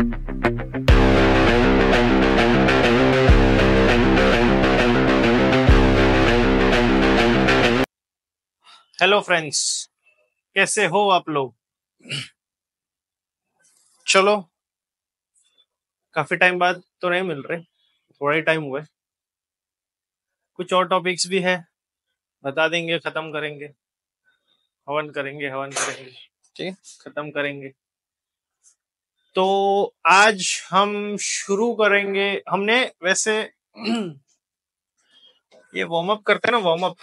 Hello friends, कैसे हो आप लोग। चलो, काफी टाइम बाद तो नहीं मिल रहे, थोड़ा ही टाइम हुआ है। कुछ और टॉपिक्स भी है, बता देंगे, खत्म करेंगे। हवन करेंगे, हवन करेंगे, ठीक है, खत्म करेंगे। तो आज हम शुरू करेंगे। हमने वैसे ये वार्म अप करते हैं ना, वार्म अप।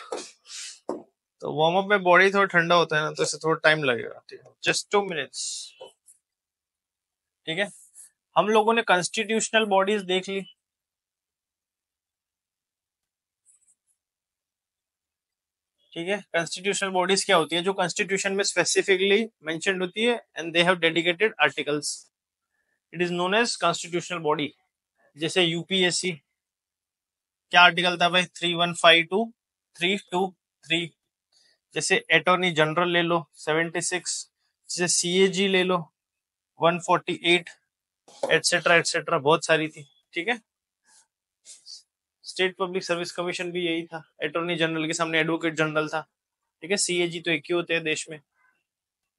तो वार्म अप में बॉडी थोड़ा ठंडा होता है ना, तो इससे थोड़ा टाइम लगेगा। ठीक है, जस्ट 2 मिनट्स। ठीक है, हम लोगों ने कॉन्स्टिट्यूशनल बॉडीज देख ली। ठीक है, कॉन्स्टिट्यूशनल बॉडीज क्या होती है? जो कॉन्स्टिट्यूशन में स्पेसिफिकली मेंशन्ड होती है and they have dedicated articles, it is known as constitutional body. जैसे यूपीएससी, क्या आर्टिकल था भाई? 3152 323। जैसे अटॉर्नी जनरल ले लो 76, जैसे सीएजी ले लो 148, एटसेट्रा एटसेट्रा, बहुत सारी थी। ठीक है, स्टेट पब्लिक सर्विस कमीशन भी यही था, अटॉर्नी जनरल के सामने एडवोकेट जनरल था। ठीक है, सीएजी तो एक ही होते हैं देश में,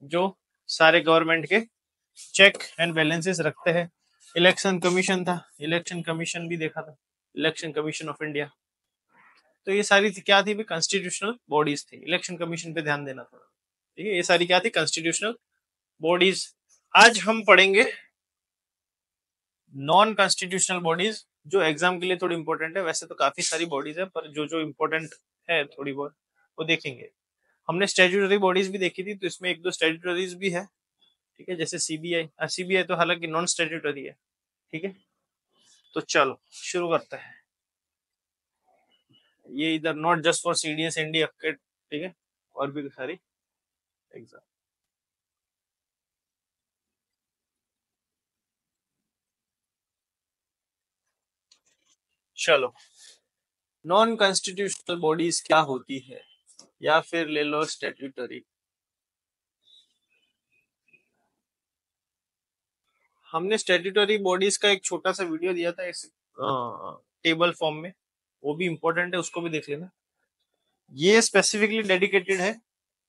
जो सारे गवर्नमेंट के चेक एंड बैलेंसेस रखते हैं। इलेक्शन कमीशन था, इलेक्शन कमीशन भी देखा था, इलेक्शन कमीशन ऑफ इंडिया। तो ये सारी थी, क्या थी भी? कॉन्स्टिट्यूशनल बॉडीज थी। इलेक्शन कमीशन पे ध्यान देना थोड़ा। ठीक है, ये सारी क्या थी? Constitutional bodies. आज हम पढ़ेंगे नॉन कॉन्स्टिट्यूशनल बॉडीज, जो एग्जाम के लिए थोड़ी इंपॉर्टेंट है। वैसे तो काफी सारी बॉडीज है, पर जो जो इंपॉर्टेंट है थोड़ी बहुत वो देखेंगे। हमने स्टैट्यूटरी बॉडीज भी देखी थी, तो इसमें एक दो स्टैट्यूटरीज भी है। ठीक है, जैसे सीबीआई। सीबीआई तो हालांकि नॉन स्टैट्यूटरी है। ठीक है, तो चलो शुरू करते हैं। ये इधर not just for CDS ND के, ठीक है, और भी सारी एग्जाम। चलो, नॉन कॉन्स्टिट्यूशनल बॉडीज क्या होती है, या फिर ले लो स्टैट्यूटरी। हमने स्टैट्यूटरी बॉडीज का एक छोटा सा वीडियो दिया था इस टेबल फॉर्म में, वो भी इंपॉर्टेंट है, उसको भी देख लेना। ये स्पेसिफिकली डेडिकेटेड है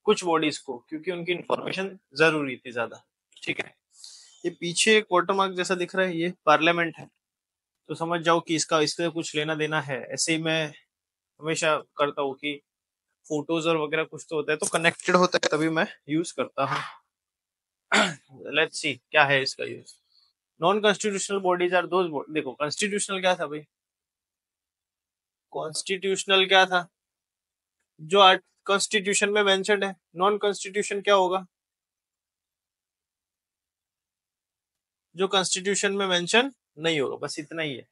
कुछ बॉडीज को, क्योंकि उनकी इंफॉर्मेशन जरूरी थी ज्यादा। ठीक है, ये पीछे एक वाटर मार्क जैसा दिख रहा है, ये पार्लियामेंट है, तो समझ जाओ कि इसका इससे कुछ लेना देना है। ऐसे ही मैं हमेशा करता हूँ कि फोटोज और वगैरह कुछ तो होता है, तो कनेक्टेड होता है, तभी मैं यूज करता हूँ। लेट्स सी क्या है इसका use. Non constitutional bodies are those. देखो, कॉन्स्टिट्यूशनल क्या था भाई? कॉन्स्टिट्यूशनल क्या था? जो कॉन्स्टिट्यूशन में मेंशन्ड है। नॉन कॉन्स्टिट्यूशन क्या होगा? जो कॉन्स्टिट्यूशन में मेंशन नहीं होगा, बस इतना ही है।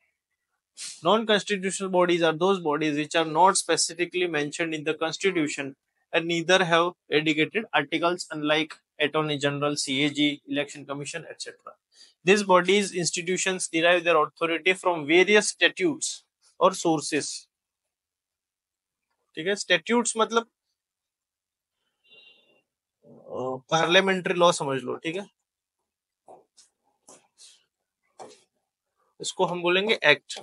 Non-constitutional bodies are those bodies which are not specifically mentioned in the Constitution and neither have dedicated articles, unlike Attorney General, CAG, Election Commission, etc. These bodies, institutions derive their authority from various statutes और sources. ठीक है, statutes मतलब parliamentary law समझ लो। ठीक है, इसको हम बोलेंगे एक्ट।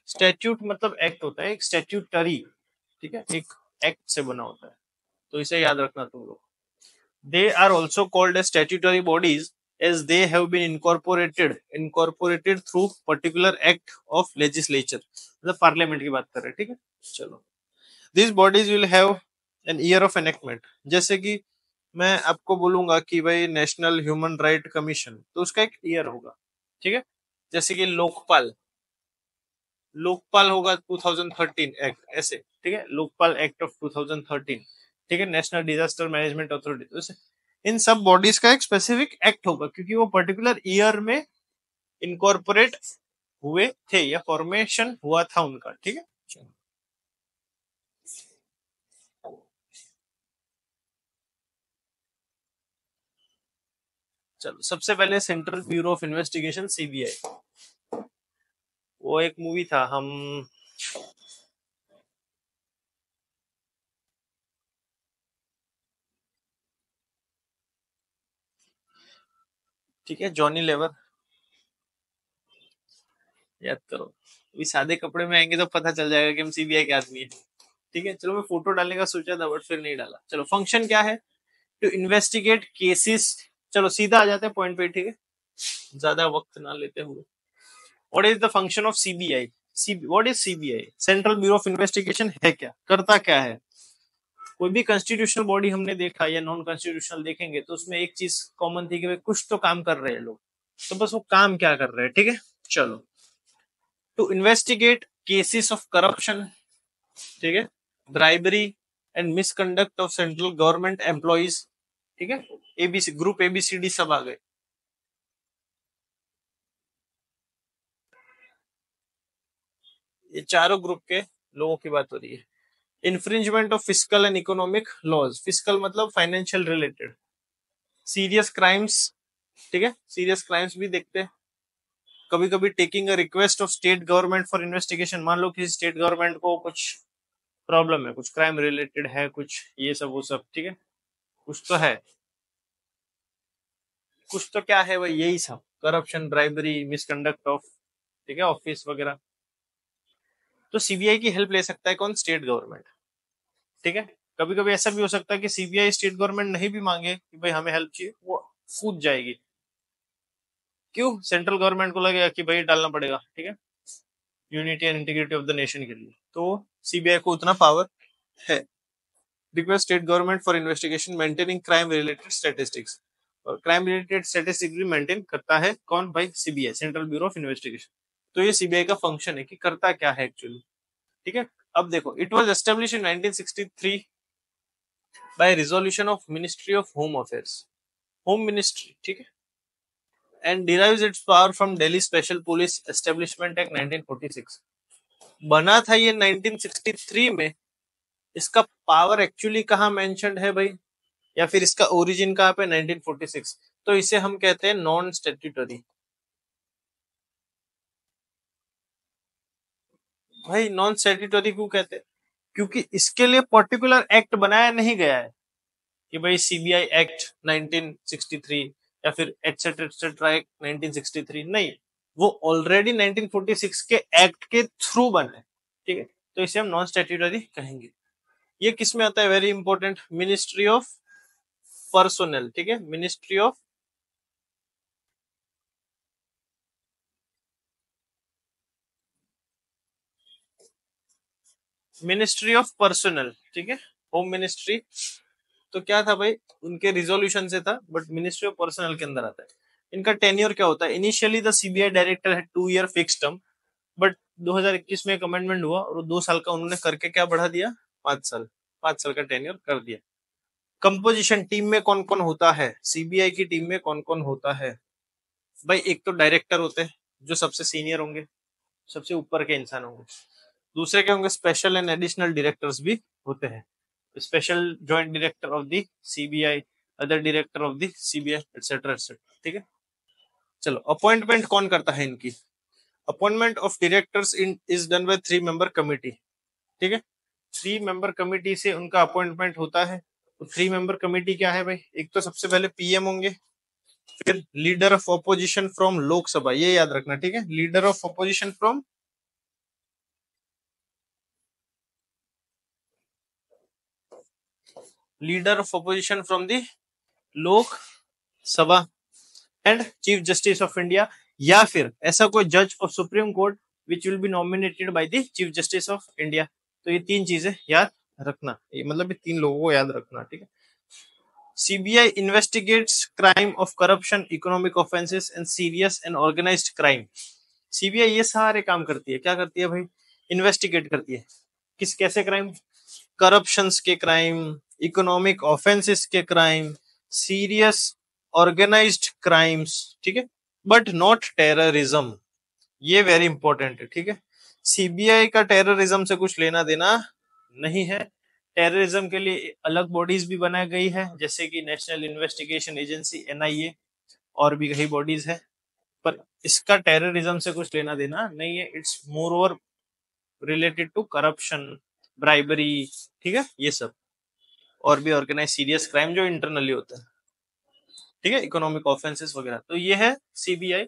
स्टैट्यूट मतलब एक्ट होता है, एक स्टैट्यूटरी। ठीक है, एक एक्ट से बना होता है, तो इसे याद रखना तुम लोग। They are also called as statutory bodies as they have been incorporated through particular act of legislature. मतलब पार्लियामेंट की बात कर रहे हैं। ठीक है, चलो, these bodies will have an year of enactment। जैसे कि मैं आपको बोलूंगा कि भाई नेशनल ह्यूमन राइट कमीशन, तो उसका एक ईयर होगा। ठीक है, जैसे कि लोकपाल, लोकपाल होगा 2013 एक्ट, ऐसे। ठीक है, लोकपाल एक्ट ऑफ 2013। ठीक है, नेशनल डिजास्टर मैनेजमेंट अथॉरिटी। इन सब बॉडीज का एक स्पेसिफिक एक्ट होगा, क्योंकि वो पर्टिकुलर ईयर में इनकॉर्पोरेट हुए थे या फॉर्मेशन हुआ था उनका। ठीक है, चलो, सबसे पहले central bureau of investigation, CBI. वो एक मूवी था, हम ठीक है, जॉनी लेवर, याद करो। अभी सादे कपड़े में आएंगे तो पता चल जाएगा कि हम सीबीआई के आदमी है। ठीक है, चलो मैं फोटो डालने का सोचा था बट फिर नहीं डाला। चलो, फंक्शन क्या है? To investigate cases. चलो सीधा आ जाते हैं पॉइंट पे, ठीक है, ज्यादा वक्त ना लेते हुए। What is the function of CBI? What is CBI? Central bureau of investigation है क्या, करता क्या है? कोई भी कॉन्स्टिट्यूशनल बॉडी हमने देखा या नॉन कॉन्स्टिट्यूशनल देखेंगे तो उसमें एक चीज कॉमन थी कि भाई कुछ तो काम कर रहे हैं लोग। तो बस वो काम क्या कर रहे हैं, ठीक है। चलो, to investigate cases of corruption, ठीक है, bribery and misconduct of central government employees, ठीक है, एबीसी ग्रुप, एबीसीडी सब आ गए। ये चारों ग्रुप के लोगों की बात हो रही है। Infringement of physical and economic laws, physical मतलब फाइनेंशियल रिलेटेड। सीरियस क्राइम्स, ठीक है, सीरियस क्राइम्स भी देखते हैं। कभी कभी taking a request of state government for investigation, मान लो किसी स्टेट गवर्नमेंट को कुछ प्रॉब्लम है, कुछ क्राइम रिलेटेड है, कुछ ये सब वो सब, ठीक है, कुछ तो है, कुछ तो क्या है भाई, यही सब करप्शन, ब्राइबरी, मिसकंडक्ट ऑफ, ठीक है, ऑफिस वगैरह। तो सीबीआई की हेल्प ले सकता है कौन? स्टेट गवर्नमेंट, ठीक है। कभी कभी ऐसा भी हो सकता है कि सीबीआई स्टेट गवर्नमेंट नहीं भी मांगे कि भाई हमें हेल्प चाहिए, वो कूद जाएगी। क्यों? सेंट्रल गवर्नमेंट को लगेगा कि भाई डालना पड़ेगा, ठीक है, unity and integrity of the nation के लिए, तो सीबीआई को उतना पावर है। Request state government for investigation maintaining crime related statistics, और क्राइम रिलेटेड स्टैटिस्टिक्स भी मेंटेन करता है कौन भाई? CBI, central bureau of investigation. तो ये सीबीआई का फंक्शन है कि करता क्या है एक्चुअली, ठीक है। अब देखो, it was establish in 1963 by resolution of ministry of home affairs, home ministry, ठीक है, and derives it's power from Delhi special police establishment act 1946। बना था ये 1963 में। इसका पावर एक्चुअली कहाँ मेंशन्ड है भाई, या फिर इसका ओरिजिन कहाँ पे? 1946। तो इसे हम कहते हैं नॉन स्टेट्यूटरी। भाई नॉन स्टेट्यूटरी क्यों कहते हैं? क्योंकि इसके लिए पर्टिकुलर एक्ट बनाया नहीं गया है कि भाई सीबीआई एक्ट 1963 या फिर एटसेट्रा एटसेट्रा एक्ट 1963, नहीं, वो ऑलरेडी 1946 के एक्ट के थ्रू बने, ठीक है। तो इसे हम नॉन स्टेट्यूटरी कहेंगे। ये किस में आता है? Very important, ministry of personnel, ठीक है, ministry of, ministry of personal, ठीक है, होम मिनिस्ट्री। तो क्या था भाई, उनके रिजोल्यूशन से था, बट मिनिस्ट्री ऑफ पर्सनल के अंदर आता है। इनका टेन्योर क्या होता है? इनिशियली द सीबीआई डायरेक्टर है 2 ईयर फिक्स टर्म, बट 2021 में एक अमेंडमेंट हुआ और वो 2 साल का उन्होंने करके क्या बढ़ा दिया? 5 साल, 5 साल का टेन्योर कर दिया। कंपोजिशन, टीम में कौन कौन होता है? सीबीआई की टीम में कौन कौन होता है भाई? एक तो डायरेक्टर होते हैं जो सबसे सीनियर होंगे, सबसे ऊपर के इंसान होंगे। दूसरे क्या होंगे? स्पेशल एंड एडिशनल डायरेक्टर्स भी होते हैं। Special joint director of the CBI, other director of the CBI, etcetera etcetera, ठीक है। चलो, अपॉइंटमेंट कौन करता है इनकी? Appointment of directors in is done by 3 member committee, ठीक है। 3 मेंबर कमिटी से उनका अपॉइंटमेंट होता है। तो 3 मेंबर कमिटी क्या है भाई? एक तो सबसे पहले पीएम होंगे, फिर leader of opposition from Lok Sabha, ये याद रखना, ठीक है, leader of opposition from, leader of opposition from the लोक सभा, and chief justice of India, या फिर ऐसा कोई जज of supreme court which will be nominated by the chief justice of India. तो ये 3 चीजें याद रखना, ये मतलब ये 3 लोगों को याद रखना, ठीक है। CBI investigates crime of corruption, economic offences and serious and organized crime. CBI ये सारे काम करती है। क्या करती है भाई? इन्वेस्टिगेट करती है। किस, कैसे क्राइम? करप्शन के क्राइम, इकोनॉमिक ऑफेंसेस के क्राइम, सीरियस ऑर्गेनाइज्ड क्राइम्स, ठीक है, बट नॉट टेररिज्म। ये वेरी इंपॉर्टेंट है, ठीक है। सीबीआई का टेररिज्म से कुछ लेना देना नहीं है। टेररिज्म के लिए अलग बॉडीज भी बनाई गई है, जैसे कि नेशनल इन्वेस्टिगेशन एजेंसी, एनआईए, और भी कई बॉडीज है। पर इसका टेररिज्म से कुछ लेना देना नहीं है। It's more over related to corruption, bribery, ठीक है, ये सब, और भी ऑर्गेनाइज सीरियस क्राइम जो इंटरनली होता है। ठीक है, इकोनॉमिक ऑफेंसेस वगैरह। तो ये है सीबीआई।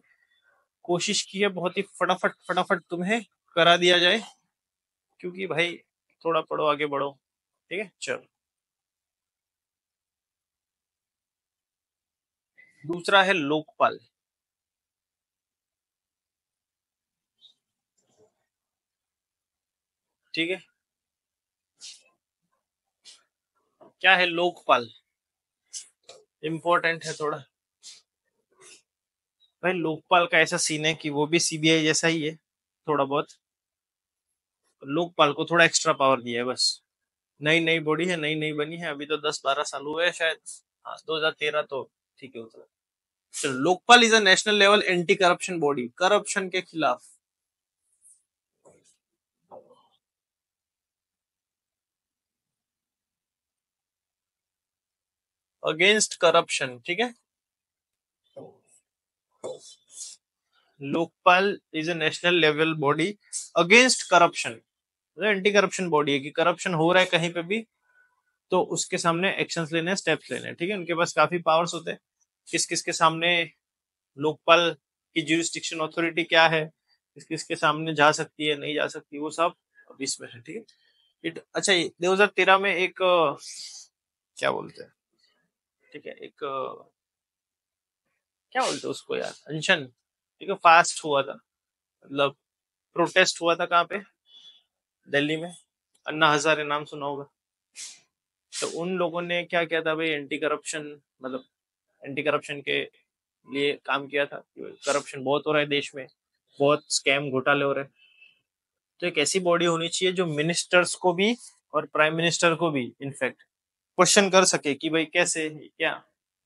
कोशिश की है बहुत ही फटाफट फटाफट तुम्हें करा दिया जाए, क्योंकि भाई थोड़ा पढ़ो आगे बढ़ो। ठीक है, चलो। दूसरा है लोकपाल। ठीक है, क्या है लोकपाल, इंपॉर्टेंट है थोड़ा। भाई लोकपाल का ऐसा सीन है कि वो भी सीबीआई जैसा ही है थोड़ा बहुत। लोकपाल को थोड़ा एक्स्ट्रा पावर दिया है बस। नई नई बॉडी है, नई नई बनी है, अभी तो 10-12 साल हुए हैं शायद। हाँ, 2013 तो ठीक है उतना। चलो, Lokpal is a national level anti corruption body, corruption के खिलाफ। अगेंस्ट करप्शन, ठीक है। Lokpal is a national level body against corruption. Anti corruption body है कि करप्शन हो रहा है कहीं पे भी तो उसके सामने एक्शंस लेने हैं, स्टेप्स लेने हैं। ठीक है, उनके पास काफी पावर्स होते हैं। किस किस के सामने लोकपाल की ज्यूरिसडिक्शन अथॉरिटी क्या है, किस किस के सामने जा सकती है, नहीं जा सकती, वो सब अब इसमें है। ठीक है, अच्छा, 2013 में एक क्या बोलते हैं, ठीक है, एक क्या बोलते हैं उसको यार, अनशन, ठीक है, फास्ट हुआ था, मतलब प्रोटेस्ट हुआ था, कहाँ पे, दिल्ली में। अन्ना हजारे नाम सुना होगा। तो उन लोगों ने क्या किया था भाई, एंटी करप्शन, मतलब एंटी करप्शन के लिए काम किया था। करप्शन बहुत हो रहा है देश में, बहुत स्कैम घोटाले हो रहे हैं। तो एक ऐसी बॉडी होनी चाहिए जो मिनिस्टर्स को भी और प्राइम मिनिस्टर को भी इनफैक्ट क्वेश्चन कर सके कि भाई कैसे क्या।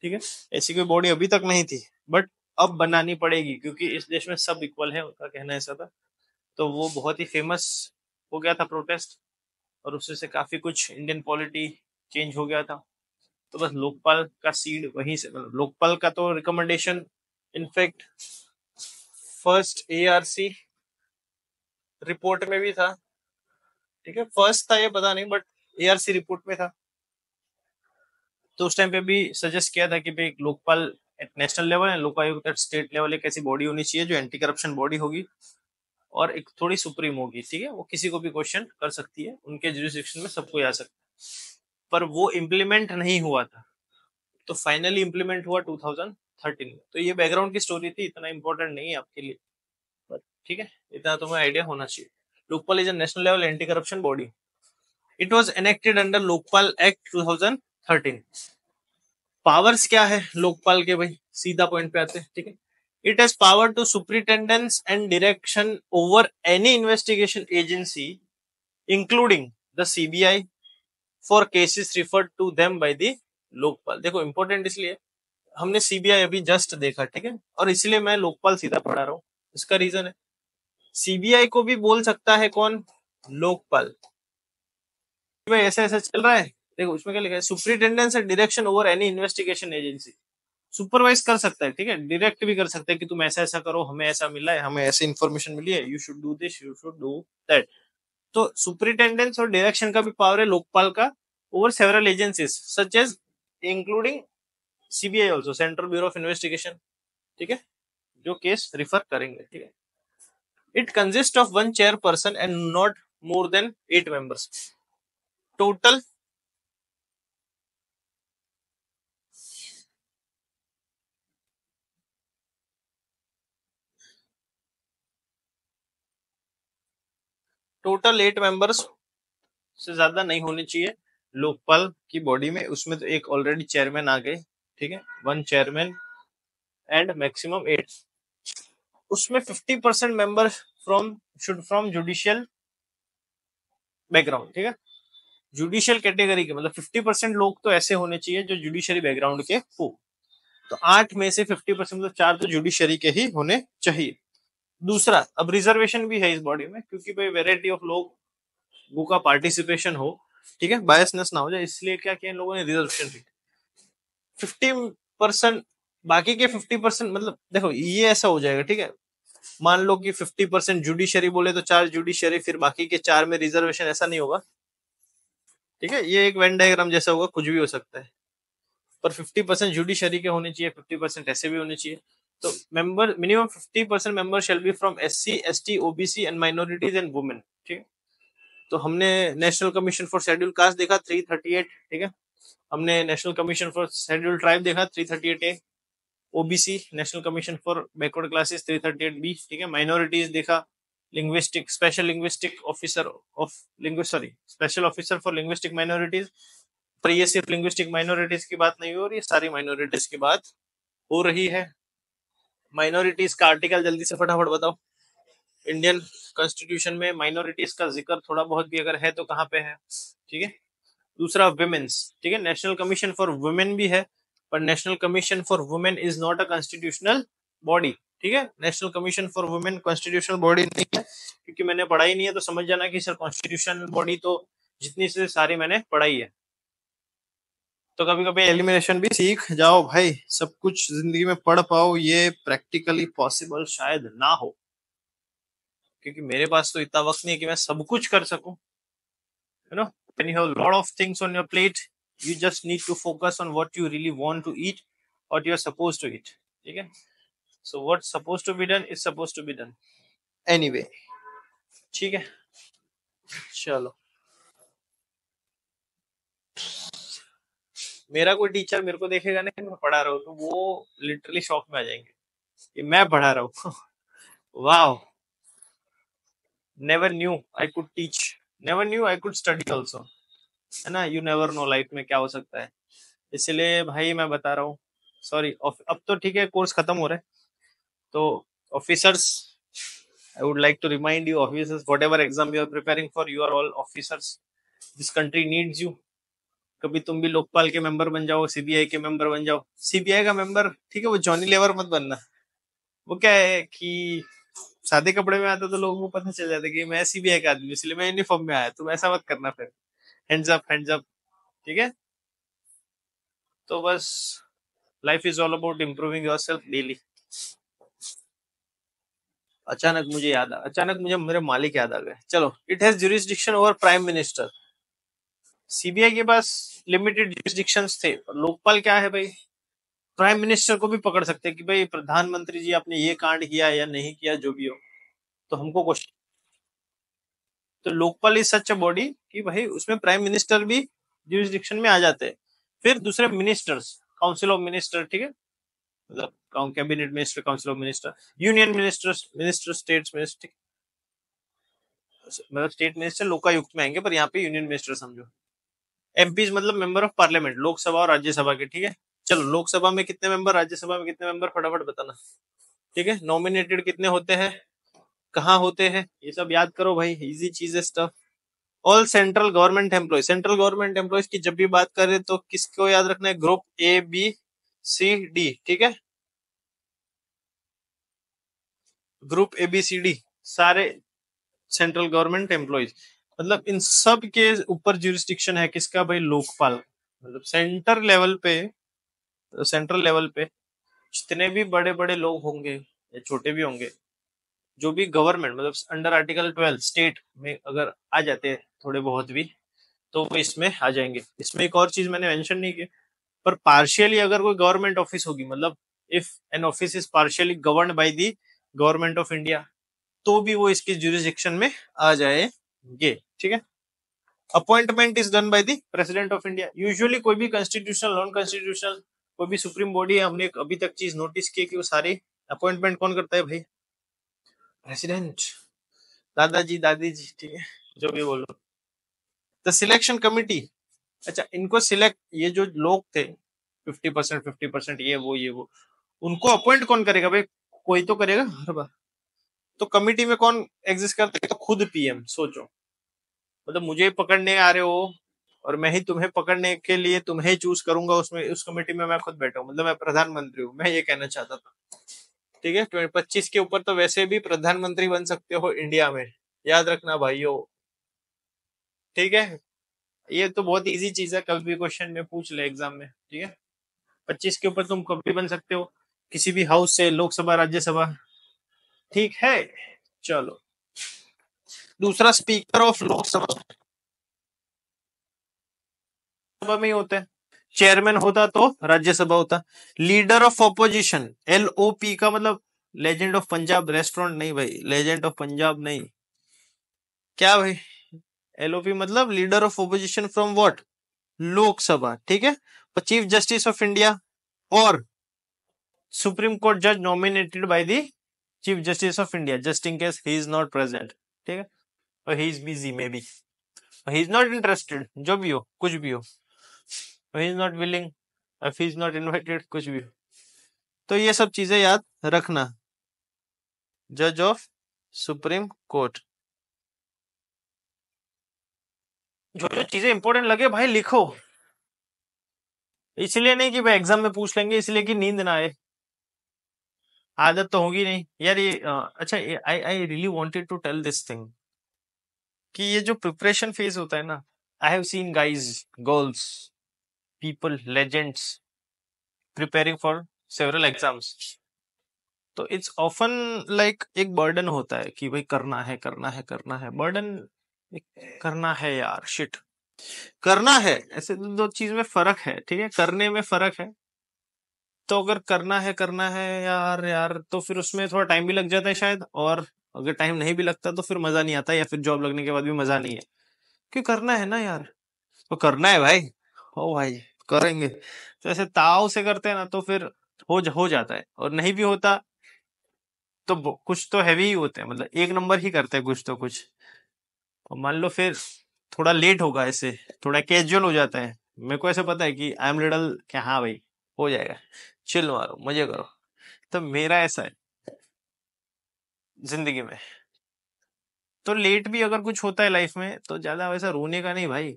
ठीक है, ऐसी कोई बॉडी अभी तक नहीं थी, बट अब बनानी पड़ेगी क्योंकि इस देश में सब इक्वल है, उनका कहना ऐसा था। तो वो बहुत ही फेमस हो गया था प्रोटेस्ट, और उससे से काफी कुछ इंडियन पॉलिटी चेंज हो गया था। तो बस लोकपाल का सीड वहीं से, मतलब लोकपाल का तो recommendation in fact first ARC report में भी था। ठीक है, फर्स्ट था ये पता नहीं, बट एआरसी रिपोर्ट में था। तो उस टाइम पे भी सजेस्ट किया था कि भाई Lokpal at national level and Lokayukta at state level एक ऐसी बॉडी होनी चाहिए जो एंटी करप्शन बॉडी होगी और एक थोड़ी सुप्रीम होगी। ठीक है, वो किसी को भी क्वेश्चन कर सकती है, उनके जुरिस्डिक्शन में सबको आ सकता है। पर वो इम्प्लीमेंट नहीं हुआ था, तो फाइनली इम्प्लीमेंट हुआ 2013 में। तो ये बैकग्राउंड की स्टोरी थी, इतना इंपॉर्टेंट नहीं है आपके लिए, पर ठीक है, इतना तुम्हें आइडिया होना चाहिए। Lokpal is a national level anti corruption body. It was enacted under Lokpal act 2013। Powers क्या है लोकपाल के भाई, सीधा पॉइंट पे आते हैं। ठीक है, it has power to superintendence and direction over any investigation agency including the CBI for cases referred to them by the Lokpal. देखो इंपॉर्टेंट इसलिए, हमने सीबीआई अभी जस्ट देखा, ठीक है, और इसलिए मैं लोकपाल सीधा पढ़ा रहा हूँ। इसका रीजन है, सीबीआई को भी बोल सकता है कौन, लोकपाल। भाई ऐसा ऐसा चल रहा है, देखो उसमें क्या लिखा है, superintendence and direction over any investigation agency. Supervise कर सकता है, ठीक है, डायरेक्ट भी कर सकता है कि तुम ऐसा ऐसा करो, हमें ऐसा मिला है, हमें ऐसी इन्फॉर्मेशन मिली है, you should do this, you should do that. तो सुपरिटेंडेंस और डायरेक्शन का भी पावर है लोकपाल का over several agencies such as including CBI also, central bureau of investigation. ठीक है, जो केस रिफर करेंगे। ठीक है, it consist of one chairperson and not more than 8 members total. Total 8 members से ज्यादा नहीं होने चाहिए लोकपाल की बॉडी में। उसमें तो एक ऑलरेडी चेयरमैन आ गए, ठीक है, वन चेयरमैन एंड मैक्सिमम 8। उसमें 50% member from should from judicial background. ठीक है, जुडिशियल कैटेगरी के, मतलब 50% लोग तो ऐसे होने चाहिए जो जुडिशरी बैकग्राउंड के हो। तो 8 में से 50%, मतलब 4 तो जुडिशरी के ही होने चाहिए। दूसरा, अब रिजर्वेशन भी है इस बॉडी में, क्योंकि भाई वेराइटी ऑफ लोगों का पार्टिसिपेशन हो, ठीक है, बायसनेस ना हो जाए, इसलिए क्या किया इन लोगों ने, रिजर्वेशन दी 50%। बाकी के 50%, मतलब देखो ये ऐसा हो जाएगा, ठीक है, मान लो कि 50% जुडिशरी बोले तो 4 जुडिशरी, फिर बाकी के 4 में रिजर्वेशन, ऐसा नहीं होगा। ठीक है, ये एक वेन डायग्राम जैसा होगा, कुछ भी हो सकता है। पर 50% जुडिशरी के होने चाहिए, 50% ऐसे भी होने चाहिए। तो member minimum 50% member shall B from SC, ST, OBC and minorities and women. ठीक है, तो हमने national commission for schedule caste देखा 338। ठीक है, हमने national commission for schedule tribe देखा 338A। OBC national commission for backward classes 338B। ठीक है, माइनॉरिटीज देखा linguistic special linguistic officer of special officer for linguistic minorities. पर ये सिर्फ लिंग्विस्टिक माइनॉरिटीज की बात नहीं हो रही, सारी माइनॉरिटीज की बात हो रही है। माइनॉरिटीज का आर्टिकल जल्दी से फटाफट बताओ। इंडियन कॉन्स्टिट्यूशन में माइनॉरिटीज का जिक्र थोड़ा बहुत भी अगर है तो कहाँ पे है? ठीक है, दूसरा वुमेन्स। ठीक है, नेशनल कमीशन फॉर वुमेन भी है, पर national commission for women is not a constitutional body. ठीक है, national commission for women constitutional body नहीं है, क्योंकि मैंने पढ़ाई नहीं है तो समझ जाना कि सर कॉन्स्टिट्यूशनल बॉडी तो जितनी से सारी मैंने पढ़ाई है। तो कभी कभी एलिमिनेशन भी सीख जाओ भाई, सब कुछ जिंदगी में पढ़ पाओ ये प्रैक्टिकली पॉसिबल शायद ना हो, क्योंकि मेरे पास तो इतना वक्त नहीं है कि मैं सब कुछ कर सकूं। you know when you have a lot of things on your plate, you just need to focus on what you really want to eat, what you are supposed to eat. ठीक है, so what's supposed to be done is supposed to be done anyway. ठीक है, चलो। मेरा कोई teacher मेरे को देखेगा ना मैं पढ़ा रहा हूँ तो वो लिटरली शॉक में आ जाएंगे कि मैं पढ़ा रहा हूँ। वाह, never knew I could teach, never knew I could study also, है ना। यू नेवर नो लाइफ में क्या हो सकता है, इसलिए भाई मैं बता रहा हूँ। सॉरी, अब तो ठीक है, कोर्स खत्म हो रहा है। तो officers, I would like to remind you officers, whatever exam you are preparing for, you are all officers, this country needs you. कभी तुम भी लोकपाल के मेंबर बन जाओ, सीबीआई के मेंबर बन जाओ। सीबीआई का मेंबर ठीक है, वो जॉनी लेवर मत बनना। वो क्या है कि सादे कपड़े में आता तो लोगों को पता चल जाता कि मैं सीबीआई का आदमी, इसलिए मैं यूनिफॉर्म में आया। तुम ऐसा मत करना फिर, हैंड्स अप हैंड्स अप। ठीक है, तो बस life is all about improving yourself daily. अचानक मुझे मेरे मालिक याद आ गए। चलो, it has jurisdiction over prime minister. CBI के पास लिमिटेड ज्यूरिसडिक्शंस थे, और लोकपाल क्या है भाई, प्राइम मिनिस्टर को भी पकड़ सकते हैं कि भाई प्रधानमंत्री जी आपने ये कांड किया या नहीं किया, जो भी हो, तो हमको क्वेश्चन। तो Lokpal is such a body कि भाई उसमें प्राइम मिनिस्टर भी ज्यूरिसडिक्शन में आ जाते हैं। फिर दूसरे मिनिस्टर्स, काउंसिल ऑफ मिनिस्टर, ठीक है, मतलब cabinet minister, council of minister, union ministers, minister states minister, मतलब स्टेट मिनिस्टर लोकायुक्त में आएंगे, पर यहाँ पे यूनियन मिनिस्टर समझो। एमपीज मतलब मेंबर ऑफ पार्लियामेंट, लोकसभा और राज्यसभा के। ठीक है, चलो लोकसभा में कितने मेंबर, राज्यसभा में कितने मेंबर, फटाफट बताना। ठीक है, नॉमिनेटेड कितने होते हैं, कहाँ होते हैं, ये सब याद करो भाई, इजी चीज है stuff. All central government employ, central government employees की जब भी बात करें तो किसको याद रखना है, ग्रुप ABCD। ठीक है, ग्रुप ABCD सारे सेंट्रल गवर्नमेंट एम्प्लॉयज, मतलब इन सब के ऊपर ज्यूरिसडिक्शन है किसका भाई, लोकपाल। मतलब सेंट्रल लेवल पे जितने भी बड़े बड़े लोग होंगे या छोटे भी होंगे, जो भी गवर्नमेंट मतलब अंडर आर्टिकल 12 स्टेट में अगर आ जाते हैं थोड़े बहुत भी, तो वो इसमें आ जाएंगे। इसमें एक और चीज मैंने मेंशन नहीं की, पर पार्शियली अगर कोई गवर्नमेंट ऑफिस होगी, मतलब if an office is partially governed by the government of India, तो भी वो इसकी ज्यूरिसडिक्शन में आ जाएंगे। ठीक है, appointment is done by the president of India. Usually कोई भी कॉन्स्टिट्यूशनल नॉन कॉन्स्टिट्यूशनल कोई भी सुप्रीम बॉडी है, हमने अभी तक चीज नोटिस की कि वो सारी अपॉइंटमेंट कौन करता है भाई, प्रेसिडेंट, दादाजी दादी जी, ठीक है, जो भी बोलो। द सिलेक्शन कमिटी, अच्छा इनको सिलेक्ट, ये जो लोग थे 50% ये वो उनको अपॉइंट कौन करेगा भाई, कोई तो करेगा हर बार। तो कमिटी में कौन एग्जिस्ट करता है, तो खुद पीएम। सोचो, मतलब मुझे पकड़ने आ रहे हो और मैं ही तुम्हें पकड़ने के लिए तुम्हें चूज करूंगा, उसमें उस कमेटी में मैं खुद बैठा हूँ, मतलब मैं प्रधानमंत्री हूँ, मैं ये कहना चाहता था। ठीक है, 25 के ऊपर तो वैसे भी प्रधानमंत्री बन सकते हो इंडिया में, याद रखना भाइयों। ठीक है, ये तो बहुत इजी चीज है, कभी भी क्वेश्चन में पूछ ले एग्जाम में। ठीक है, 25 के ऊपर तुम कभी बन सकते हो किसी भी हाउस से, लोकसभा राज्यसभा। ठीक है, चलो। दूसरा, स्पीकर ऑफ लोकसभा में ही होते हैं। चेयरमैन होता तो राज्यसभा होता। लीडर ऑफ ऑपोजिशन, LOP का मतलब लेजेंड ऑफ पंजाब रेस्टोरेंट नहीं भाई, लेजेंड ऑफ पंजाब नहीं, क्या भाई, LOP मतलब leader of opposition from what, Lok Sabha, ठीक है। और चीफ जस्टिस ऑफ इंडिया और सुप्रीम कोर्ट जज nominated by the chief justice of India, just in case he is not present, ठीक है, और he is busy may be, he is not interested, जो भी हो, कुछ भी हो, he is not willing, he is not invited, कुछ भी हो। तो ये सब चीजें याद रखना, जज ऑफ सुप्रीम कोर्ट। जो जो चीजें इंपॉर्टेंट लगे भाई लिखो, इसलिए नहीं कि भाई एग्जाम में पूछ लेंगे, इसलिए कि नींद ना आए, आदत तो होगी नहीं यार ये। अच्छा, I I really wanted to tell this thing कि ये जो प्रिपरेशन फेज होता है ना, I have seen guys, girls, people, legends preparing for several exams, तो इट्स ऑफन लाइक एक बर्डन होता है कि भाई करना है करना है करना है, बर्डन, करना है यार, शिट, करना है, ऐसे दो चीज में फर्क है, ठीक है, करने में फर्क है। तो अगर करना है यार यार, तो फिर उसमें थोड़ा टाइम भी लग जाता है शायद, और अगर टाइम नहीं भी लगता तो फिर मजा नहीं आता, या फिर जॉब लगने के बाद भी मजा नहीं है, क्यों, करना है ना यार, तो करना है भाई, ओ भाई, करेंगे। तो ऐसे ताव से करते हैं ना तो फिर हो जाता है, और नहीं भी होता तो कुछ तो हैवी ही होते हैं, मतलब एक नंबर ही करते हैं कुछ तो कुछ। और मान लो फिर थोड़ा लेट होगा, ऐसे थोड़ा कैजुअल हो जाता है, मेरे को ऐसे पता है कि आई एम लिटल, क्या हाँ भाई हो जाएगा, चिल मारो मजे करो, तो मेरा ऐसा है जिंदगी में। तो लेट भी अगर कुछ होता है लाइफ में तो ज्यादा वैसा रोने का नहीं भाई,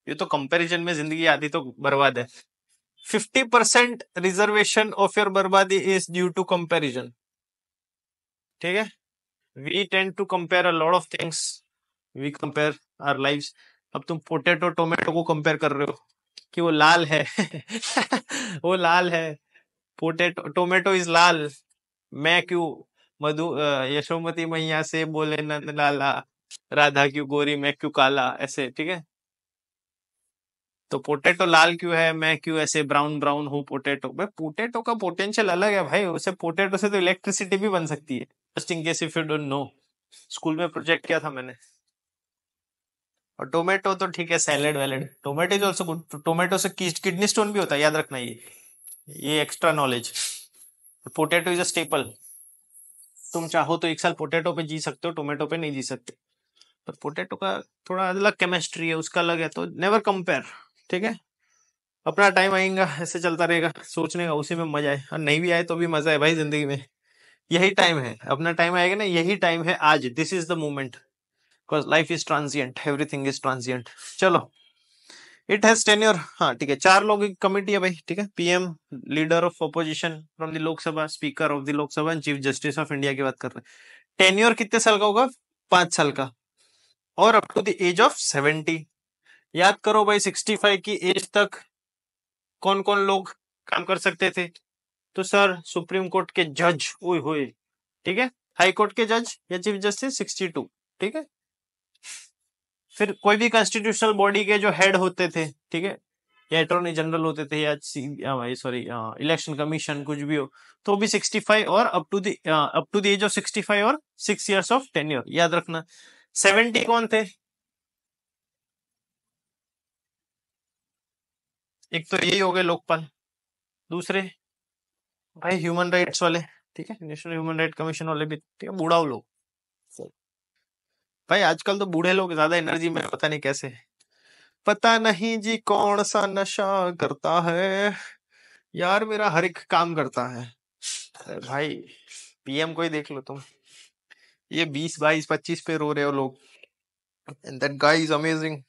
ये तो कंपैरिजन में जिंदगी आती तो बर्बाद है। 50% रिजर्वेशन ऑफ योर बर्बादी इज ड्यू टू कंपैरिजन, ठीक है। We tend to compare a lot of things, we compare our lives. अब तुम पोटैटो टोमेटो को कंपेयर कर रहे हो कि वो लाल है वो लाल है, पोटैटो टोमेटो इज लाल, मैं क्यों यशोमती मैया से बोले नंद लाला, राधा क्यों गोरी मैं क्यों काला, ऐसे, ठीक है। तो पोटैटो लाल क्यों है, मैं क्यों ऐसे ब्राउन ब्राउन हूँ, पोटैटो भाई, पोटैटो का पोटेंशियल अलग है भाई, उसे पोटैटो से तो इलेक्ट्रिसिटी भी बन सकती है, just in case if you don't know, school में प्रोजेक्ट किया था मैंने। और टोमेटो तो ठीक है, सैलेड वैलेड, tomato is also good, tomato से किडनी स्टोन भी होता है, याद रखना ये extra knowledge. Potato is a staple, तुम चाहो तो एक साल पोटैटो पे जी सकते हो, टोमेटो पे नहीं जी सकते, पर पोटैटो का थोड़ा अलग केमिस्ट्री है, उसका अलग है, तो नेवर कंपेयर, ठीक है। अपना टाइम आएगा, ऐसे चलता रहेगा, सोचने का, उसी में मजा है, और नहीं भी आए तो भी मजा है भाई जिंदगी में, यही टाइम है, अपना टाइम आएगा ना, यही टाइम है आज, this is the moment, because life is transient, everything is transient. चलो, इट हैज टेन्योर, हाँ ठीक है, 4 लोग की कमिटी है भाई, ठीक है, PM, leader of opposition from the Lok Sabha, speaker of the Lok Sabha and chief justice of India की बात कर रहे हैं। टेन्योर कितने साल का होगा, 5 साल का, और up to the age of 70। याद करो भाई, 65 की एज तक कौन कौन लोग काम कर सकते थे, तो सर सुप्रीम कोर्ट के जज, ओए होए, ठीक है, हाई कोर्ट के जज या चीफ जस्टिस 62, ठीक है। फिर कोई भी कॉन्स्टिट्यूशनल बॉडी के जो हेड होते थे, ठीक है, या अटॉर्नी जनरल होते थे, या सॉरी इलेक्शन कमीशन, कुछ भी हो, तो भी 65 और up to the age of 65 और 6 इयर्स ऑफ टेन्योर, याद रखना। 70 कौन थे, एक तो यही हो गए लोकपाल, दूसरे भाई ह्यूमन राइट्स वाले, ठीक है, नेशनल ह्यूमन राइट कमीशन वाले भी, ठीक है, बूढ़ा लोग, भाई आजकल तो बूढ़े लोग ज्यादा एनर्जी में, पता नहीं कैसे, पता नहीं जी कौन सा नशा करता है, यार मेरा हर एक काम करता है। अरे भाई, PM को ही देख लो तुम, ये 20 22 25 पे रो रहे हो लोग, and that guy is amazing.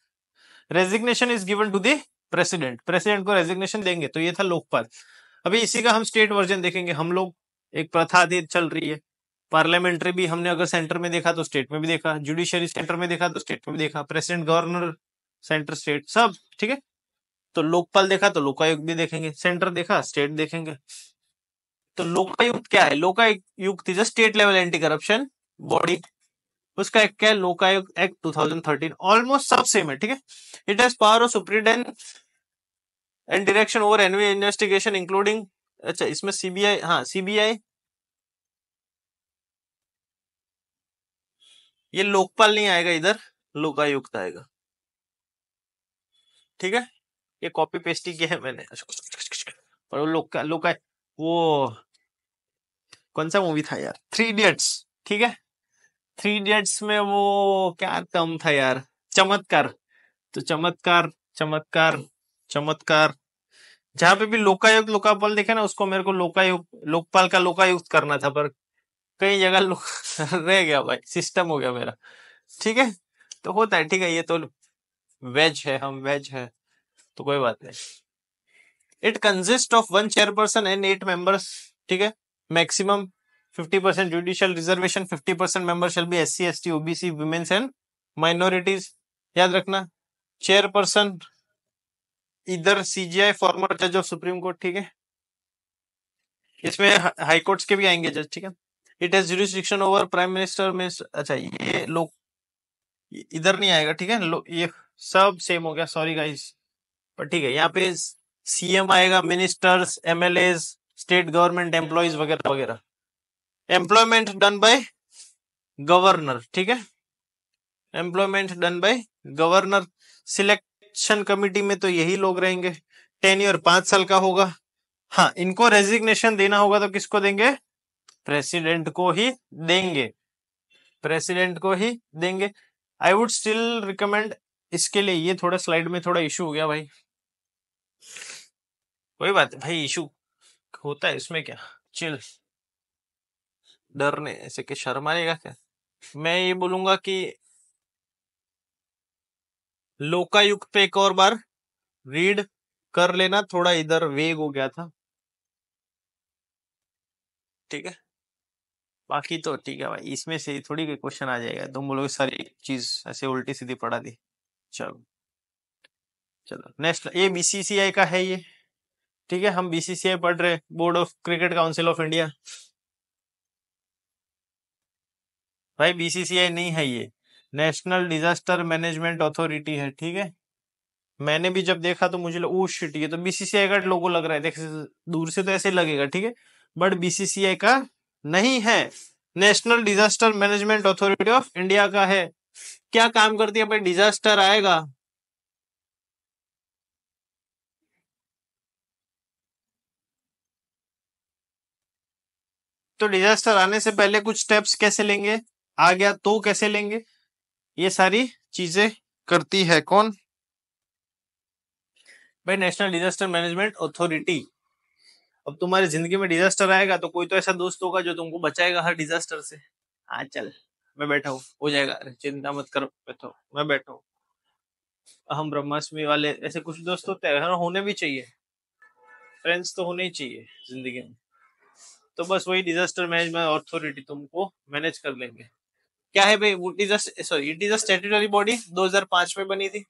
Resignation is given to the president, president को रेजिग्नेशन देंगे, तो ये था लोकपाल। अभी इसी का हम स्टेट वर्जन देखेंगे हम लोग, एक प्रथा आदि चल रही है, पार्लियामेंट्री भी हमने अगर सेंटर में देखा तो स्टेट में भी देखा, जुडिशरी सेंटर में देखा तो स्टेट में भी देखा, प्रेसिडेंट गवर्नर सेंटर स्टेट सब, ठीक है। तो लोकपाल देखा तो लोकायुक्त भी देखेंगे, सेंटर देखा स्टेट देखेंगे। तो लोकायुक्त क्या है, Lokayukta is a state level anti corruption body, उसका एक क्या है, लोकायुक्त एक्ट 2013, ऑलमोस्ट सब सेम है, ठीक है। It has power of superintendent and direction over any investigation including, अच्छा इसमें सीबीआई, हाँ सीबीआई, ये लोकपाल नहीं आएगा इधर, लोकायुक्त आएगा, ठीक है। ये कॉपी पेस्ट ही किया है मैंने। और वो लोका वो कौन सा मूवी था यार, थ्री इडियट्स, ठीक है। थ्री इडियट्स में वो क्या टर्म था यार, चमत्कार। तो चमत्कार, चमत्कार, चमत्कार, जहां पे भी लोकायुक्त लोकापाल देखे ना, उसको मेरे को लोकायुक्त लोकपाल का लोकायुक्त करना था, पर कई जगह रह गया भाई, सिस्टम हो गया मेरा, ठीक है। तो होता है, ठीक है, ये तो वेज है, हम वेज है, तो कोई बात नहीं। It consist of 1 chairperson and 8 members, ठीक है। Maximum 50% judicial reservation, 50% member shall be SC ST OBC womens and minorities. याद रखना, चेयरपर्सन इधर CJI फॉर्मर जज ऑफ सुप्रीम कोर्ट, ठीक है। इसमें हाई कोर्ट्स के भी आएंगे जज, ठीक है। It has jurisdiction over prime minister में, अच्छा ये लोग इधर नहीं आएगा, ठीक है। ये सब सेम हो गया, सॉरी गाइस, पर ठीक है। यहाँ पे CM आएगा, ministers, MLAs, state government employees वगैरह वगैरह। एम्प्लॉयमेंट डन बाय गवर्नर, ठीक है। Employment done by governor. Selection committee में तो यही लोग रहेंगे। टेन्योर 5 साल का होगा। हाँ, इनको रेजिग्नेशन देना होगा तो किसको देंगे, प्रेसिडेंट को ही देंगे, प्रेसिडेंट को ही देंगे। आई वुड स्टिल रिकमेंड, इसके लिए ये थोड़ा स्लाइड में थोड़ा इशू हो गया भाई, कोई बात है भाई, इशू होता है इसमें क्या, चिल, डरने ऐसे के शर्म आएगा क्या। मैं ये बोलूंगा कि लोकायुक्त पे एक और बार रीड कर लेना, थोड़ा इधर वेग हो गया था, ठीक है। बाकी तो ठीक है भाई, इसमें से थोड़ी कोई क्वेश्चन आ जाएगा, तुम बोलोगे सारी चीज ऐसे उल्टी सीधी पढ़ा दी। चलो चलो नेक्स्ट, ये BCCI का है ये, ठीक है। हम BCCI पढ़ रहे, board of cricket council of India. भाई BCCI नहीं है ये, नेशनल डिजास्टर मैनेजमेंट अथॉरिटी है, ठीक है। मैंने भी जब देखा तो मुझे ओ शिट, ये तो BCCI का लोगो लग रहा है, देख दूर से तो ऐसे लगेगा, ठीक है, बट BCCI का नहीं है, national disaster management authority of India का है। क्या काम करती है भाई, डिजास्टर आएगा तो डिजास्टर आने से पहले कुछ स्टेप्स कैसे लेंगे, आ गया तो कैसे लेंगे, ये सारी चीजें करती है कौन भाई, नेशनल डिजास्टर मैनेजमेंट अथॉरिटी। अब तुम्हारी जिंदगी में डिजास्टर आएगा तो कोई तो ऐसा दोस्त होगा जो तुमको बचाएगा हर डिजास्टर से। हाँ चल, मैं बैठा हूँ, हो जाएगा, अरे चिंता मत करो, बैठो, मैं बैठा हूँ। हम ब्रह्मास्मि वाले ऐसे कुछ दोस्त होते हैं, होने भी चाहिए, फ्रेंड्स तो होने ही चाहिए जिंदगी में। तो बस वही डिजास्टर मैनेजमेंट अथॉरिटी तुमको मैनेज कर लेंगे। क्या है भाई, it is a statutory body, 2005 में बनी थी।